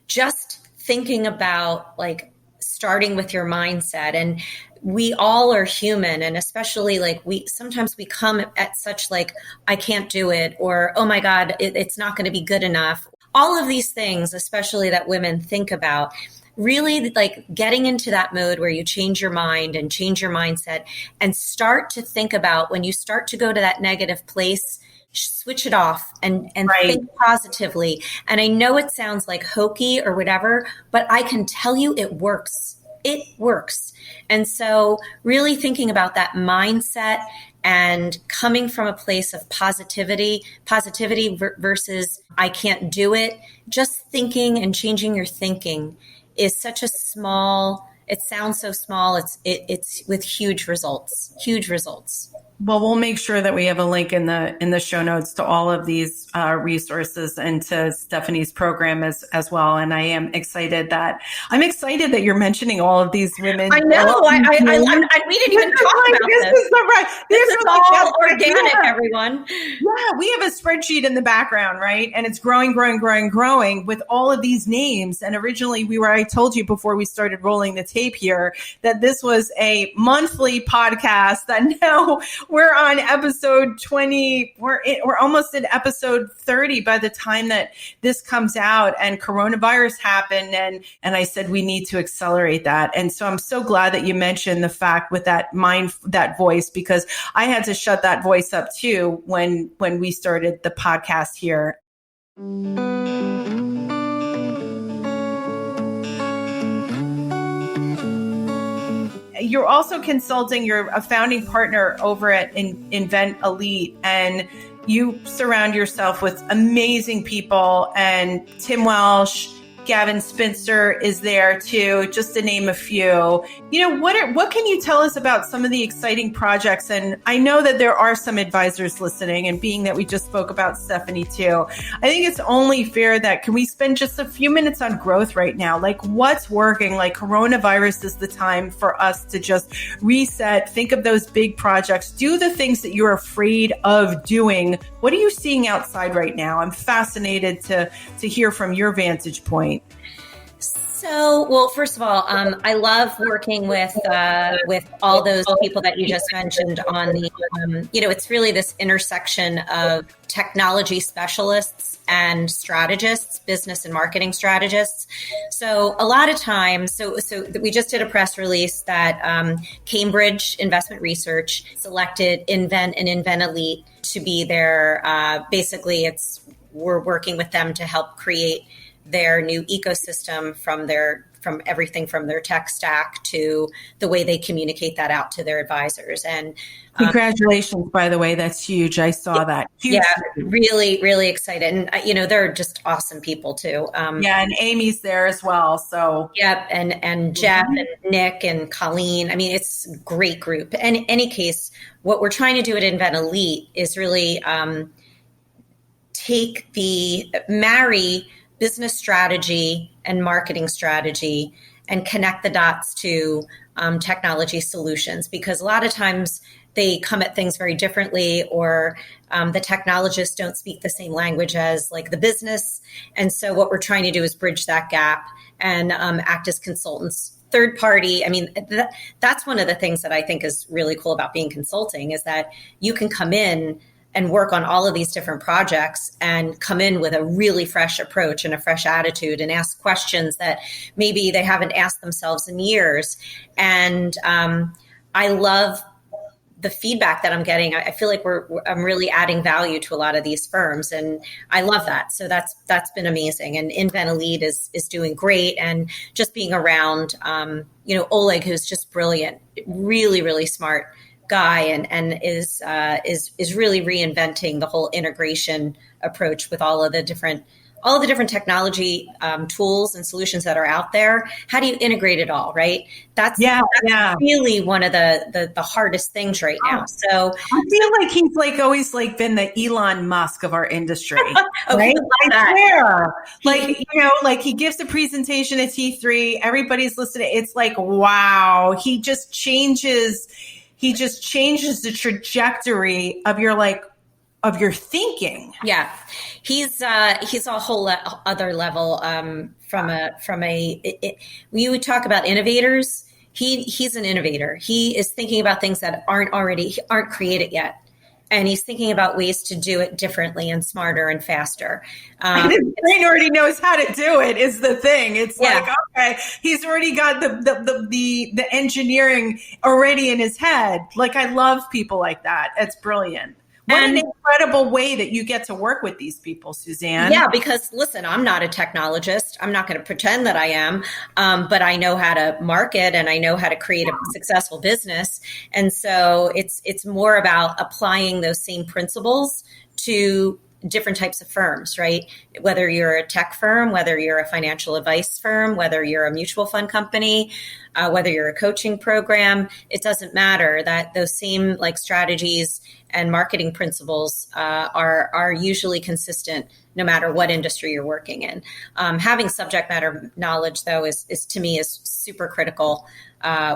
Speaker 2: just thinking about like starting with your mindset and we all are human, and especially like sometimes we come at such like, I can't do it, or, oh my God, it's not going to be good enough. All of these things, especially that women think about, really like getting into that mode where you change your mind and change your mindset and start to think about when you start to go to that negative place, switch it off and
Speaker 1: Right.
Speaker 2: think positively. And I know it sounds like hokey or whatever, but I can tell you it works. It works. And so really thinking about that mindset and coming from a place of positivity versus I can't do it, just thinking and changing your thinking is such a small, it sounds so small. It's with huge results.
Speaker 1: Well, we'll make sure that we have a link in the show notes to all of these resources and to Stephanie's program as well. And I'm excited that you're mentioning all of these women.
Speaker 2: I know. We didn't even talk about this. This is all organic, everyone.
Speaker 1: Yeah, we have a spreadsheet in the background, right? And it's growing with all of these names. And originally I told you before we started rolling the tape here that this was a monthly podcast, that now we're on episode 20. We're almost at episode 30 by the time that this comes out, and coronavirus happened. And I said, we need to accelerate that. And so I'm so glad that you mentioned the fact with that voice, because I had to shut that voice up too when we started the podcast here. You're also consulting. You're a founding partner over at Invent Elite, and you surround yourself with amazing people. And Tim Welsh, Gavin Spencer is there too, just to name a few. What can you tell us about some of the exciting projects? And I know that there are some advisors listening, and being that we just spoke about Stephanie too, I think it's only fair that can we spend just a few minutes on growth right now? Like what's working? Like coronavirus is the time for us to just reset, think of those big projects, do the things that you're afraid of doing. What are you seeing outside right now? I'm fascinated to hear from your vantage point.
Speaker 2: So, well, first of all, I love working with all those people that you just mentioned on the, it's really this intersection of technology specialists and strategists, business and marketing strategists. So a lot of times, so we just did a press release that Cambridge Investment Research selected Invent and Invent Elite to be their, basically we're working with them to help create their new ecosystem from everything from their tech stack to the way they communicate that out to their advisors. And
Speaker 1: congratulations, by the way, that's huge. I saw that. Huge.
Speaker 2: Yeah, really, really excited. And, they're just awesome people too.
Speaker 1: And Amy's there as well. So
Speaker 2: yeah. And Jeff and Nick and Colleen, I mean, it's a great group. And in any case, what we're trying to do at Invent Elite is really marry business strategy and marketing strategy and connect the dots to technology solutions, because a lot of times they come at things very differently, or the technologists don't speak the same language as like the business. And so what we're trying to do is bridge that gap and act as consultants. Third party, I mean, that's one of the things that I think is really cool about being consulting, is that you can come in and work on all of these different projects and come in with a really fresh approach and a fresh attitude and ask questions that maybe they haven't asked themselves in years. And I love the feedback that I'm getting. I feel like I'm really adding value to a lot of these firms, and I love that. So that's been amazing. And Invent Elite is doing great, and just being around, Oleg, who's just brilliant, really, really smart guy, and is really reinventing the whole integration approach with all of the different technology tools and solutions that are out there. How do you integrate it all, right? That's really one of the hardest things right now. So
Speaker 1: I feel like he's like always like been the Elon Musk of our industry. Right? I swear. Like he gives a presentation at T3, everybody's listening. It's like, wow, he just changes the trajectory of your thinking.
Speaker 2: Yeah, he's a whole other level. We would talk about innovators. He's an innovator. He is thinking about things that aren't created yet. And he's thinking about ways to do it differently and smarter and faster.
Speaker 1: And his brain already knows how to do it is the thing. It's like, okay, he's already got the engineering already in his head. Like, I love people like that. It's brilliant. What an incredible way that you get to work with these people, Suzanne.
Speaker 2: Yeah, because listen, I'm not a technologist. I'm not going to pretend that I am, but I know how to market and I know how to create a successful business. And so it's more about applying those same principles to different types of firms, right? Whether you're a tech firm, whether you're a financial advice firm, whether you're a mutual fund company, whether you're a coaching program, it doesn't matter. That those same like strategies and marketing principles are usually consistent no matter what industry you're working in. Having subject matter knowledge, though, is to me is super critical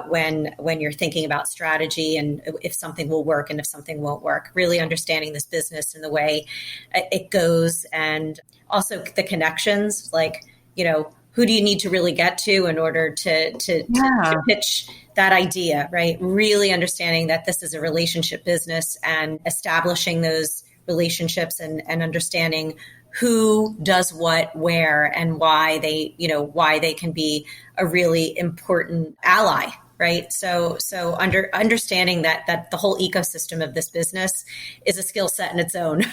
Speaker 2: when you're thinking about strategy and if something will work and if something won't work. Really understanding this business and the way it goes, and also the connections. Like, who do you need to really get to in order to pitch that idea, right? Really understanding that this is a relationship business and establishing those relationships and understanding who does what, where, and why they can be a really important ally, right? So understanding that the whole ecosystem of this business is a skill set in its own.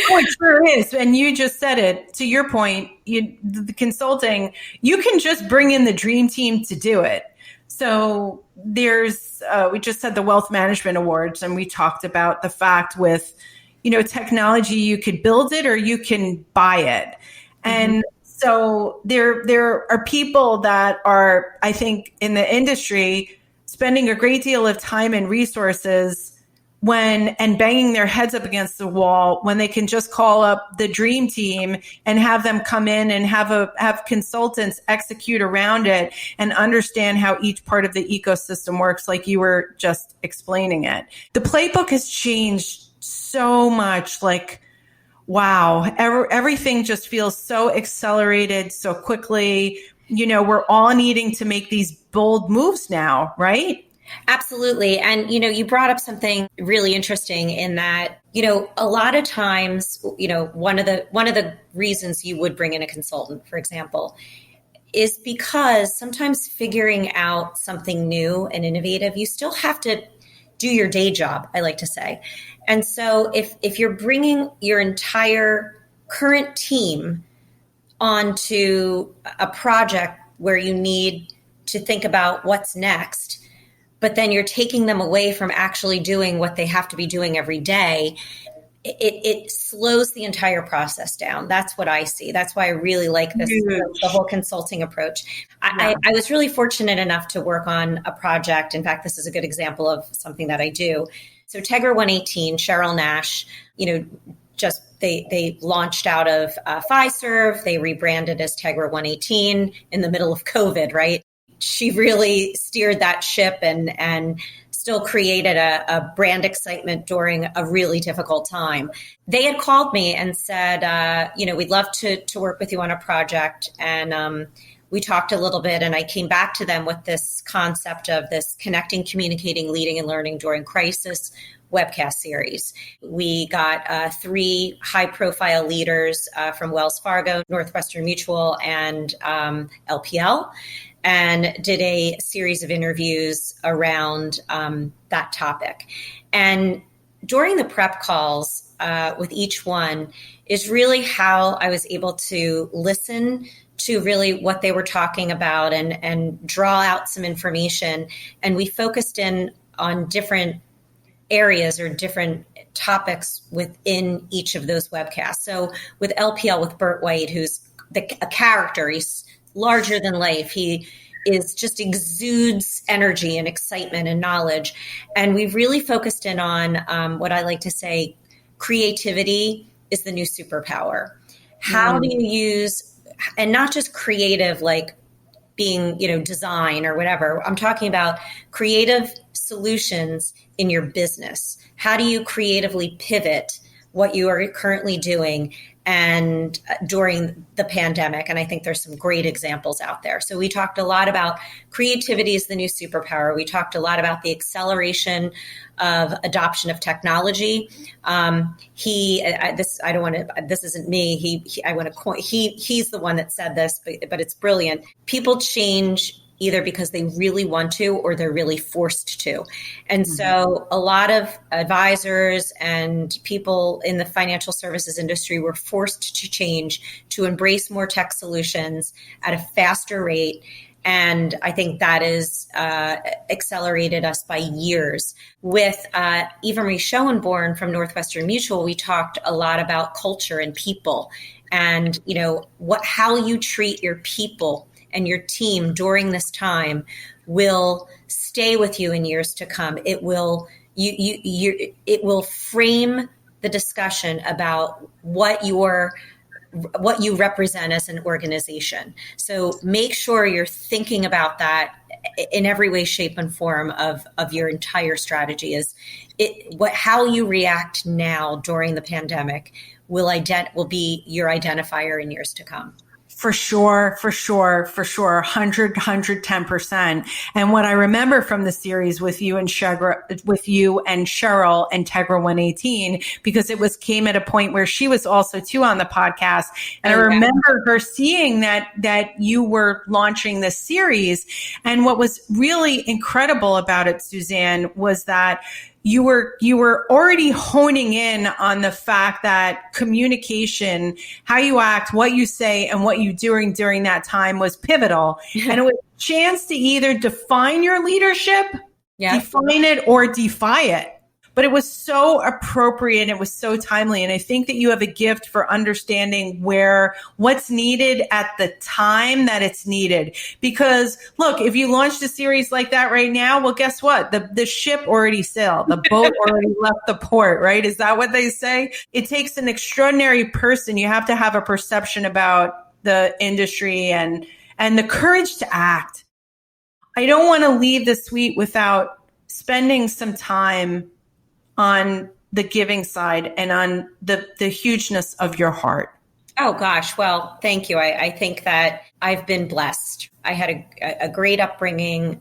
Speaker 1: Oh, it sure is. And you just said it. To your point, the consulting, you can just bring in the dream team to do it. So there's, we just had the Wealth Management Awards, and we talked about the fact with, technology, you could build it or you can buy it. And so there are people that are, I think, in the industry spending a great deal of time and resources and banging their heads up against the wall when they can just call up the dream team and have them come in and have consultants execute around it and understand how each part of the ecosystem works, like you were just explaining it. The playbook has changed so much. Like, wow, everything just feels so accelerated so quickly. We're all needing to make these bold moves now, right?
Speaker 2: Absolutely. And, you brought up something really interesting in that, a lot of times, one of the reasons you would bring in a consultant, for example, is because sometimes figuring out something new and innovative, you still have to do your day job, I like to say. And so if you're bringing your entire current team onto a project where you need to think about what's next, but then you're taking them away from actually doing what they have to be doing every day, it slows the entire process down. That's what I see. That's why I really like the whole consulting approach. I was really fortunate enough to work on a project. In fact, this is a good example of something that I do. So Tegra 118, Cheryl Nash, they launched out of Fiserv. They rebranded as Tegra 118 in the middle of COVID, right? She really steered that ship and still created a brand excitement during a really difficult time. They had called me and said, we'd love to work with you on a project. And we talked a little bit, and I came back to them with this concept of this Connecting, Communicating, Leading, and Learning During Crisis webcast series. We got 3 high-profile leaders from Wells Fargo, Northwestern Mutual, and LPL, and did a series of interviews around that topic. And during the prep calls with each one is really how I was able to listen to really what they were talking about and draw out some information. And we focused in on different areas or different topics within each of those webcasts. So with LPL, with Burt White, who's a character, he's larger than life. He just exudes energy and excitement and knowledge. And we've really focused in on what I like to say, creativity is the new superpower. How do you use, and not just creative, like being, design or whatever. I'm talking about creative solutions in your business. How do you creatively pivot what you are currently doing and during the pandemic. And I think there's some great examples out there. So we talked a lot about creativity is the new superpower. We talked a lot about the acceleration of adoption of technology. This isn't me. He's the one that said this, but it's brilliant. People change either because they really want to or they're really forced to. And so a lot of advisors and people in the financial services industry were forced to change, to embrace more tech solutions at a faster rate. And I think that is accelerated us by years. With Eva Marie Schoenborn from Northwestern Mutual, we talked a lot about culture and people and, how you treat your people and your team during this time will stay with you in years to come. It will frame the discussion about what you represent as an organization. So make sure you're thinking about that in every way, shape, and form of your entire strategy. How you react now during the pandemic will be your identifier in years to come.
Speaker 1: For sure. 110%. And what I remember from the series with you and Cheryl and Tegra 118, because came at a point where she was also too on the podcast. And I remember her seeing that you were launching this series. And what was really incredible about it, Suzanne, was that you were already honing in on the fact that communication, how you act, what you say, and what you do during that time was pivotal. And it was a chance to either define your leadership, define it, or defy it. But it was so appropriate. It was so timely. And I think that you have a gift for understanding what's needed at the time that it's needed. Because look, if you launched a series like that right now, well, guess what? The ship already sailed. The boat already left the port, right? Is that what they say? It takes an extraordinary person. You have to have a perception about the industry and the courage to act. I don't want to leave the suite without spending some time on the giving side and on the hugeness of your heart.
Speaker 2: Oh, gosh. Well, thank you. I think that I've been blessed. I had a great upbringing.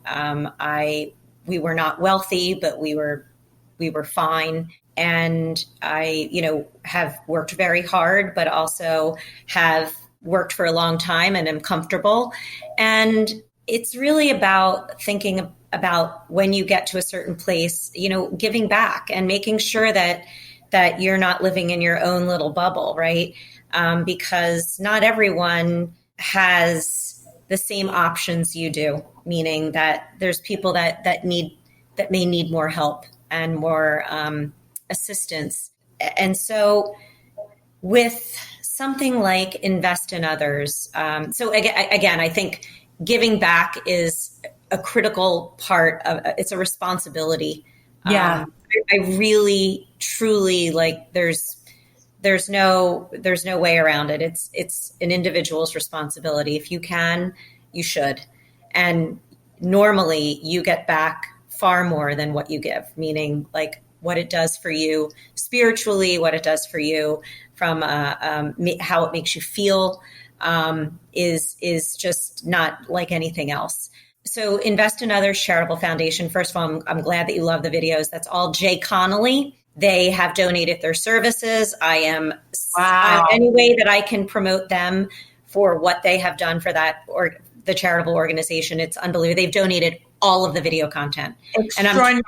Speaker 2: We were not wealthy, but we were fine. And I, have worked very hard, but also have worked for a long time and am comfortable. And it's really about thinking about when you get to a certain place, giving back and making sure that you're not living in your own little bubble, right? Because not everyone has the same options you do, meaning that there's people that may need more help and more assistance. And so with something like Invest in Others, so again, I think giving back is a critical part of it's a responsibility. I really truly there's no way around it. It's an individual's responsibility. If you can, you should. And normally you get back far more than what you give, meaning like what it does for you spiritually, what it does for you from how it makes you feel is just not like anything else. So Invest in Others Charitable Foundation. First of all, I'm glad that you love the videos. That's all Jay Connolly. They have donated their services. I am any way that I can promote them for what they have done for that or the charitable organization. It's unbelievable. They've donated all of the video content.
Speaker 1: Extraordinary.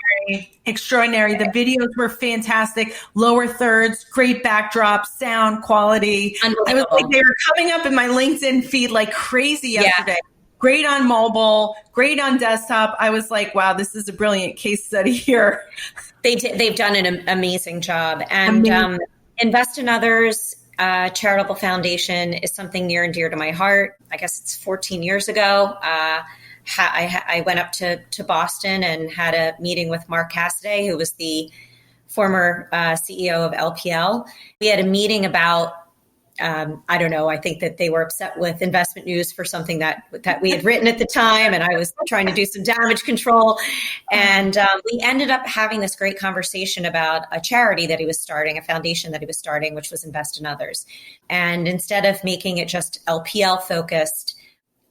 Speaker 1: The videos were fantastic. Lower thirds, great backdrop, sound quality. I was like, they were coming up in my LinkedIn feed like crazy yesterday. Yeah. Great on mobile, great on desktop. I was like, wow, this is a brilliant case study here.
Speaker 2: They've done an amazing job. And Invest in Others Charitable Foundation is something near and dear to my heart. I guess it's 14 years ago. I went up to Boston and had a meeting with Mark Cassidy, who was the former CEO of LPL. We had a meeting about I don't know. I think that they were upset with Investment News for something that we had written at the time, and I was trying to do some damage control. And we ended up having this great conversation about a charity that he was starting, a foundation that he was starting, which was Invest in Others. And instead of making it just LPL focused,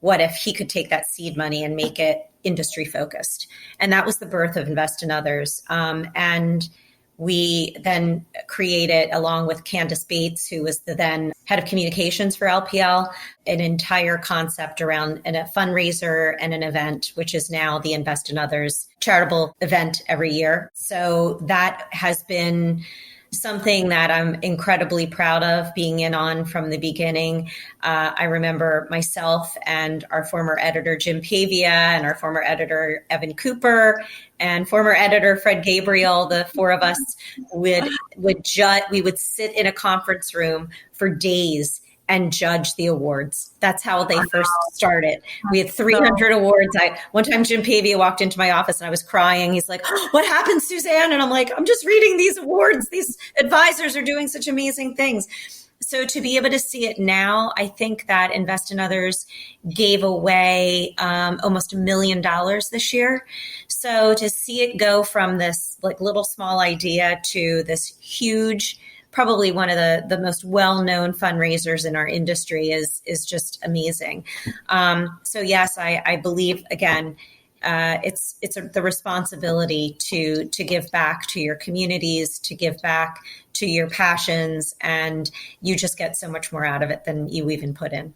Speaker 2: what if he could take that seed money and make it industry focused? And that was the birth of Invest in Others. And we then created, along with Candace Bates, who was the then head of communications for LPL, an entire concept around a fundraiser and an event, which is now the Invest in Others charitable event every year. So that has been something that I'm incredibly proud of being in on from the beginning. I remember myself and our former editor, Jim Pavia, and our former editor, Evan Cooper, and former editor, Fred Gabriel. The four of us we would sit in a conference room for days and judge the awards. That's how they first started. We had 300 awards. One time Jim Pavia walked into my office and I was crying. He's like, "Oh, what happened, Suzanne?" And I'm like, "I'm just reading these awards. These advisors are doing such amazing things." So to be able to see it now, I think that Invest in Others gave away almost $1 million this year. So to see it go from this like little small idea to this huge, probably one of the most well-known fundraisers in our industry is just amazing. So yes, I believe, again, it's the responsibility to give back to your communities, to give back to your passions, and you just get so much more out of it than you even put in.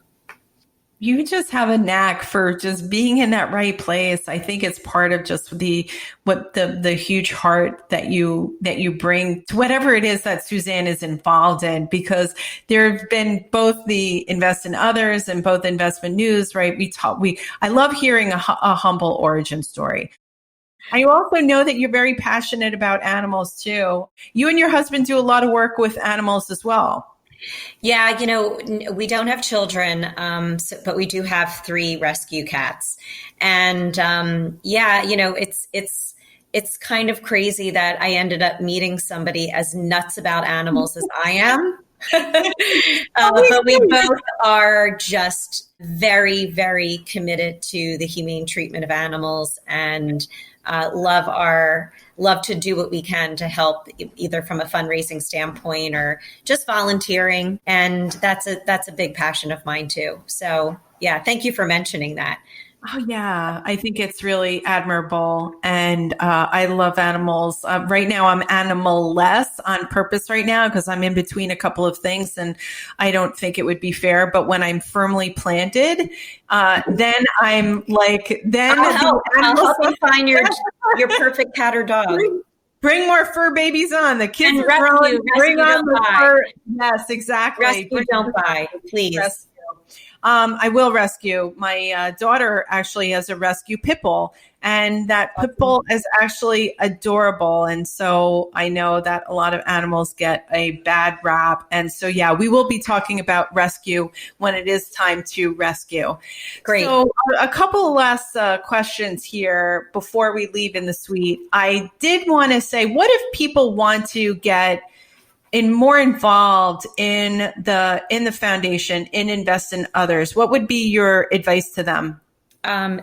Speaker 1: You just have a knack for just being in that right place. I think it's part of just the huge heart that you bring to whatever it is that Suzanne is involved in, because there have been both the Invest in Others and both Investment News, right? I love hearing a humble origin story. I also know that you're very passionate about animals too. You and your husband do a lot of work with animals as well.
Speaker 2: Yeah, we don't have children, but we do have 3 rescue cats. And it's kind of crazy that I ended up meeting somebody as nuts about animals as I am. But we both are just very, very committed to the humane treatment of animals, and love to do what we can to help, either from a fundraising standpoint or just volunteering. And that's a big passion of mine too. So yeah, thank you for mentioning that.
Speaker 1: Oh, yeah. I think it's really admirable. And I love animals. Right now, I'm animal-less on purpose right now because I'm in between a couple of things and I don't think it would be fair. But when I'm firmly planted, then I'm like, then
Speaker 2: I'll help you find your perfect cat or dog.
Speaker 1: Bring more fur babies on. The kids
Speaker 2: and
Speaker 1: are growing. Bring on the fur. Yes, exactly.
Speaker 2: Rescue, don't buy, please.
Speaker 1: Rescue. I will rescue. My daughter actually has a rescue pit bull, and that pit bull is actually adorable. And so I know that a lot of animals get a bad rap. And so, yeah, we will be talking about rescue when it is time to rescue.
Speaker 2: Great.
Speaker 1: So a couple last questions here before we leave in the suite. I did want to say, what if people want to get more involved in the foundation, in Invest in Others? What would be your advice to them?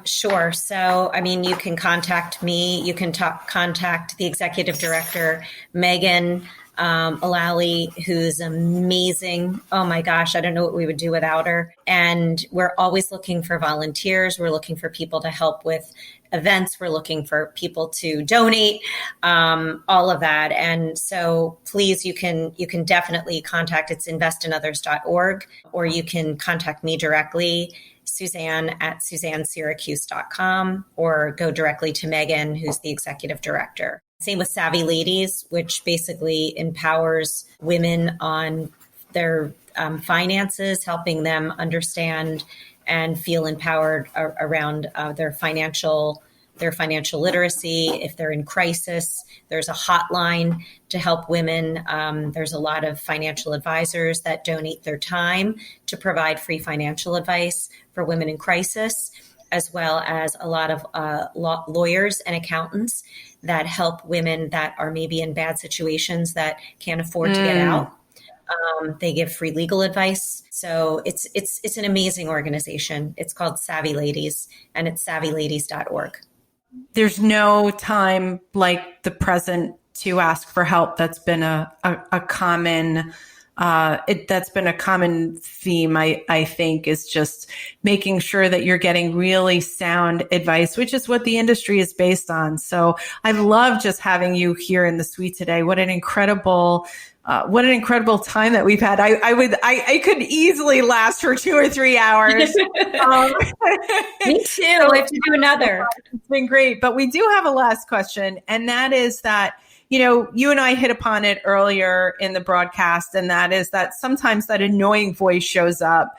Speaker 2: Sure. So, you can contact me. You can contact the executive director, Megan Alali, who's amazing. Oh my gosh, I don't know what we would do without her. And we're always looking for volunteers. We're looking for people to help with events. We're looking for people to donate, all of that. And so please, you can definitely contact, it's investinothers.org, or you can contact me directly, Suzanne at SuzanneSyracuse.com, or go directly to Megan, who's the executive director. Same with Savvy Ladies, which basically empowers women on their finances, helping them understand and feel empowered around their financial literacy. If they're in crisis, there's a hotline to help women. There's a lot of financial advisors that donate their time to provide free financial advice for women in crisis, as well as a lot of lawyers and accountants that help women that are maybe in bad situations that can't afford to get out. They give free legal advice. So it's an amazing organization. It's called Savvy Ladies, and it's savvyladies.org.
Speaker 1: There's no time like the present to ask for help. That's been a common that's been a common theme, I think, is just making sure that you're getting really sound advice, which is what the industry is based on. So I love just having you here in the suite today. What an incredible time that we've had. I could easily last for 2 or 3 hours.
Speaker 2: Me too. I have to do another.
Speaker 1: It's been great. But we do have a last question. And that is that, you and I hit upon it earlier in the broadcast. And that is that sometimes that annoying voice shows up.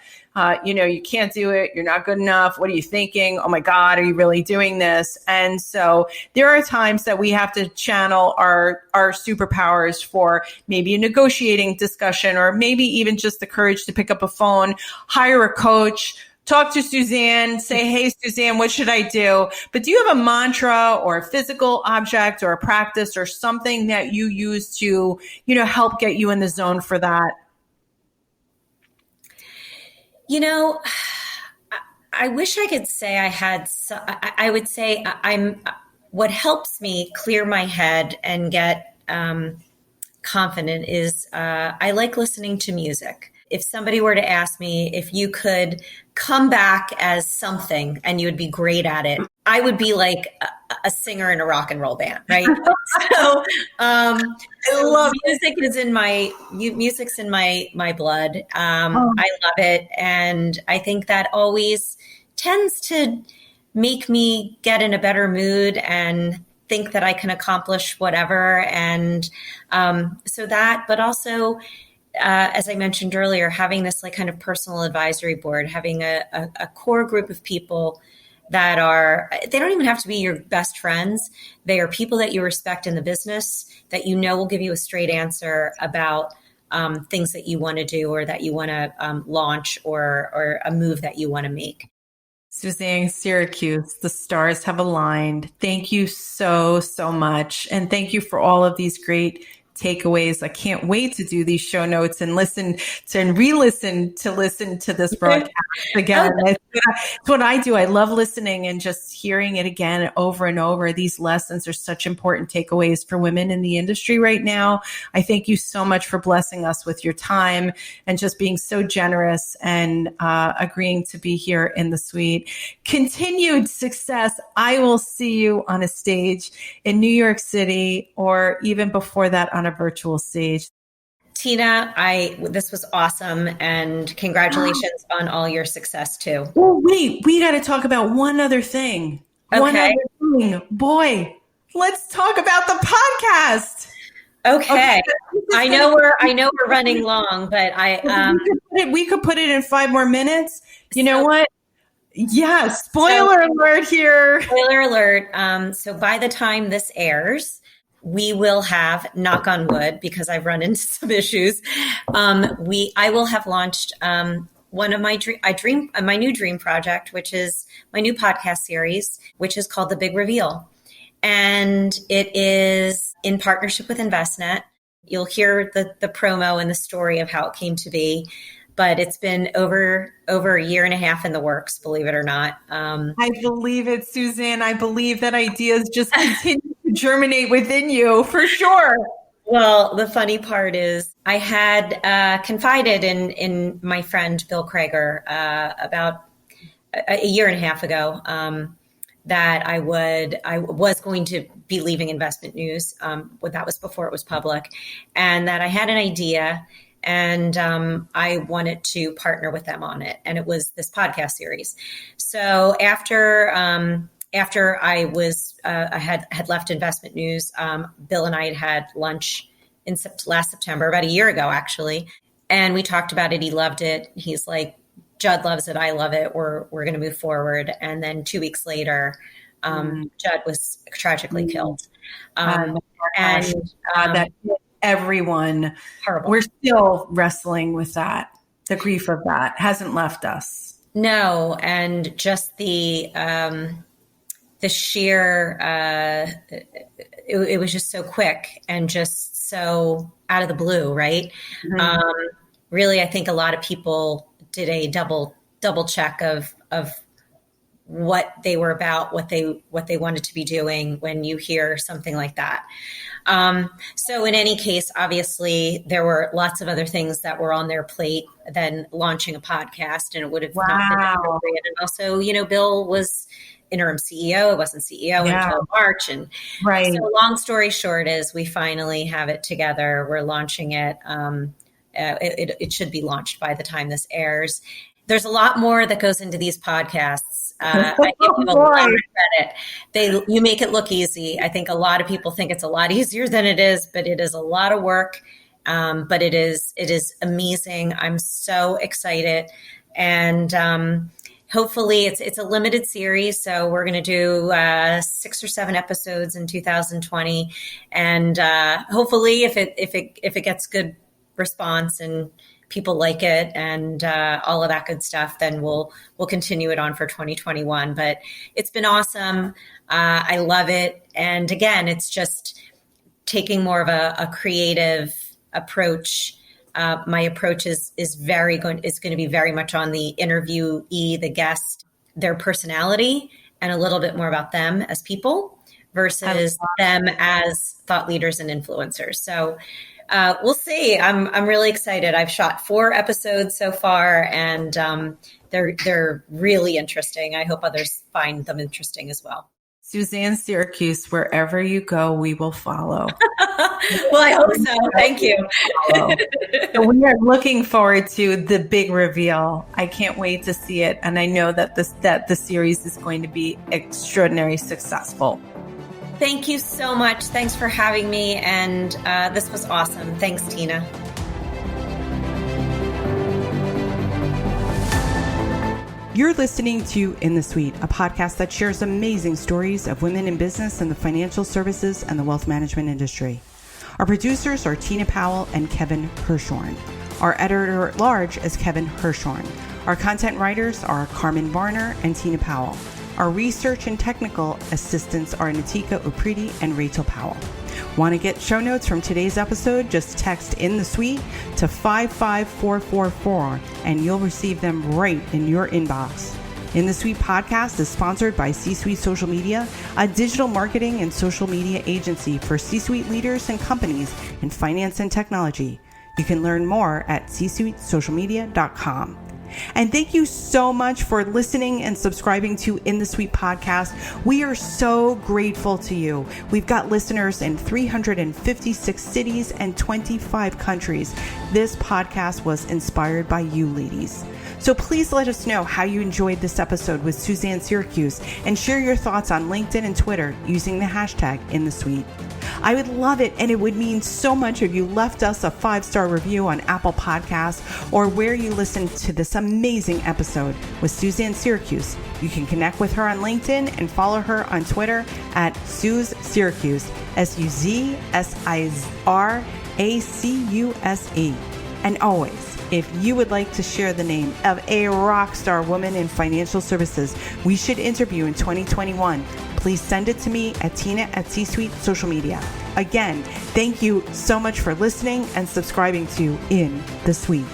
Speaker 1: You can't do it. You're not good enough. What are you thinking? Oh my God, are you really doing this? And so there are times that we have to channel our superpowers for maybe a negotiating discussion, or maybe even just the courage to pick up a phone, hire a coach, talk to Suzanne, say, hey, Suzanne, what should I do? But do you have a mantra or a physical object or a practice or something that you use to, help get you in the zone for that?
Speaker 2: I wish I could say I had, I would say what helps me clear my head and get confident is I like listening to music. If somebody were to ask me if you could come back as something and you would be great at it, I would be like a singer in a rock and roll band, right? So I love music's in my blood. I love it, and I think that always tends to make me get in a better mood and think that I can accomplish whatever. And but also, as I mentioned earlier, having this like kind of personal advisory board, having a core group of people that they don't even have to be your best friends. They are people that you respect in the business, that will give you a straight answer about things that you want to do, or that you want to launch, or a move that you want to make.
Speaker 1: Suzanne Syracuse, the stars have aligned. Thank you so, so much. And thank you for all of these great takeaways. I can't wait to do these show notes and listen to this broadcast again. It's what I do. I love listening and just hearing it again over and over. These lessons are such important takeaways for women in the industry right now. I thank you so much for blessing us with your time and just being so generous and agreeing to be here in the suite. Continued success. I will see you on a stage in New York City, or even before that on a virtual stage.
Speaker 2: Tina, this was awesome, and congratulations on all your success too.
Speaker 1: Oh, wait, we got to talk about one other thing.
Speaker 2: Okay.
Speaker 1: One other thing. Boy, let's talk about the podcast.
Speaker 2: Okay. I know we're running long, but
Speaker 1: we could put it in 5 more minutes. You know what? Yeah, spoiler alert here.
Speaker 2: Spoiler alert. So by the time this airs, we will have, knock on wood, because I've run into some issues. I will have launched one of my new dream project, which is my new podcast series, which is called The Big Reveal, and it is in partnership with Envestnet. You'll hear the promo and the story of how it came to be. But it's been over a year and a half in the works, believe it or not.
Speaker 1: I believe it, Suzanne. I believe that ideas just continue to germinate within you, for sure.
Speaker 2: Well, the funny part is I had confided in my friend Bill Krager about a year and a half ago that I was going to be leaving Investment News. That was before it was public, and that I had an idea. And I wanted to partner with them on it. And it was this podcast series. So after I was, I had left Investment News, Bill and I had lunch in last September, about a year ago, actually. And we talked about it. He loved it. He's like, Judd loves it. I love it. We're going to move forward. And then 2 weeks later, Judd was tragically killed.
Speaker 1: That everyone.
Speaker 2: Horrible.
Speaker 1: We're still wrestling with that. The grief of that hasn't left us.
Speaker 2: No, and just the the sheer, it was just so quick and just so out of the blue, right?
Speaker 1: Mm-hmm.
Speaker 2: Really, I think a lot of people did a double check of what they were about, what they wanted to be doing when you hear something like that. So in any case, obviously there were lots of other things that were on their plate than launching a podcast, and it would have not been appropriate. And also, Bill was interim CEO. It wasn't CEO until March. And so long story short is we finally have it together. We're launching it. It should be launched by the time this airs. There's a lot more that goes into these podcasts. I give you a lot of credit. You make it look easy. I think a lot of people think it's a lot easier than it is, but it is a lot of work. But it is amazing. I'm so excited. And hopefully it's a limited series. So we're going to do 6 or 7 episodes in 2020. And hopefully if it gets good response and people like it and all of that good stuff, then we'll continue it on for 2021. But it's been awesome. I love it. And again, it's just taking more of a creative approach. My approach is going to be very much on the interviewee, the guest, their personality, and a little bit more about them as people versus them as thought leaders and influencers. So we'll see. I'm really excited. I've shot 4 episodes so far, and they're really interesting. I hope others find them interesting as well.
Speaker 1: Suzanne Syracuse, wherever you go, we will follow.
Speaker 2: Well, I hope so. Thank you.
Speaker 1: So we are looking forward to the big reveal. I can't wait to see it, and I know that the series is going to be extraordinarily successful.
Speaker 2: Thank you so much. Thanks for having me. And this was awesome. Thanks, Tina.
Speaker 1: You're listening to In the Suite, a podcast that shares amazing stories of women in business and the financial services and the wealth management industry. Our producers are Tina Powell and Kevin Hirshorn. Our editor at large is Kevin Hirshorn. Our content writers are Carmen Varner and Tina Powell. Our research and technical assistants are Natika Upridi and Rachel Powell. Want to get show notes from today's episode? Just text In the Suite to 55444 and you'll receive them right in your inbox. In the Suite podcast is sponsored by C-Suite Social Media, a digital marketing and social media agency for C-Suite leaders and companies in finance and technology. You can learn more at csuitesocialmedia.com. And thank you so much for listening and subscribing to In the Suite podcast. We are so grateful to you. We've got listeners in 356 cities and 25 countries. This podcast was inspired by you ladies. So please let us know how you enjoyed this episode with Suzanne Syracuse and share your thoughts on LinkedIn and Twitter using the hashtag InTheSuite. I would love it, and it would mean so much if you left us a 5-star review on Apple Podcasts or where you listened to this amazing episode with Suzanne Syracuse. You can connect with her on LinkedIn and follow her on Twitter at Suz Syracuse, SUZSIRACUSE. And always, if you would like to share the name of a rock star woman in financial services we should interview in 2021, please send it to me at Tina@C-Suite Social Media. Again, thank you so much for listening and subscribing to In the Suite.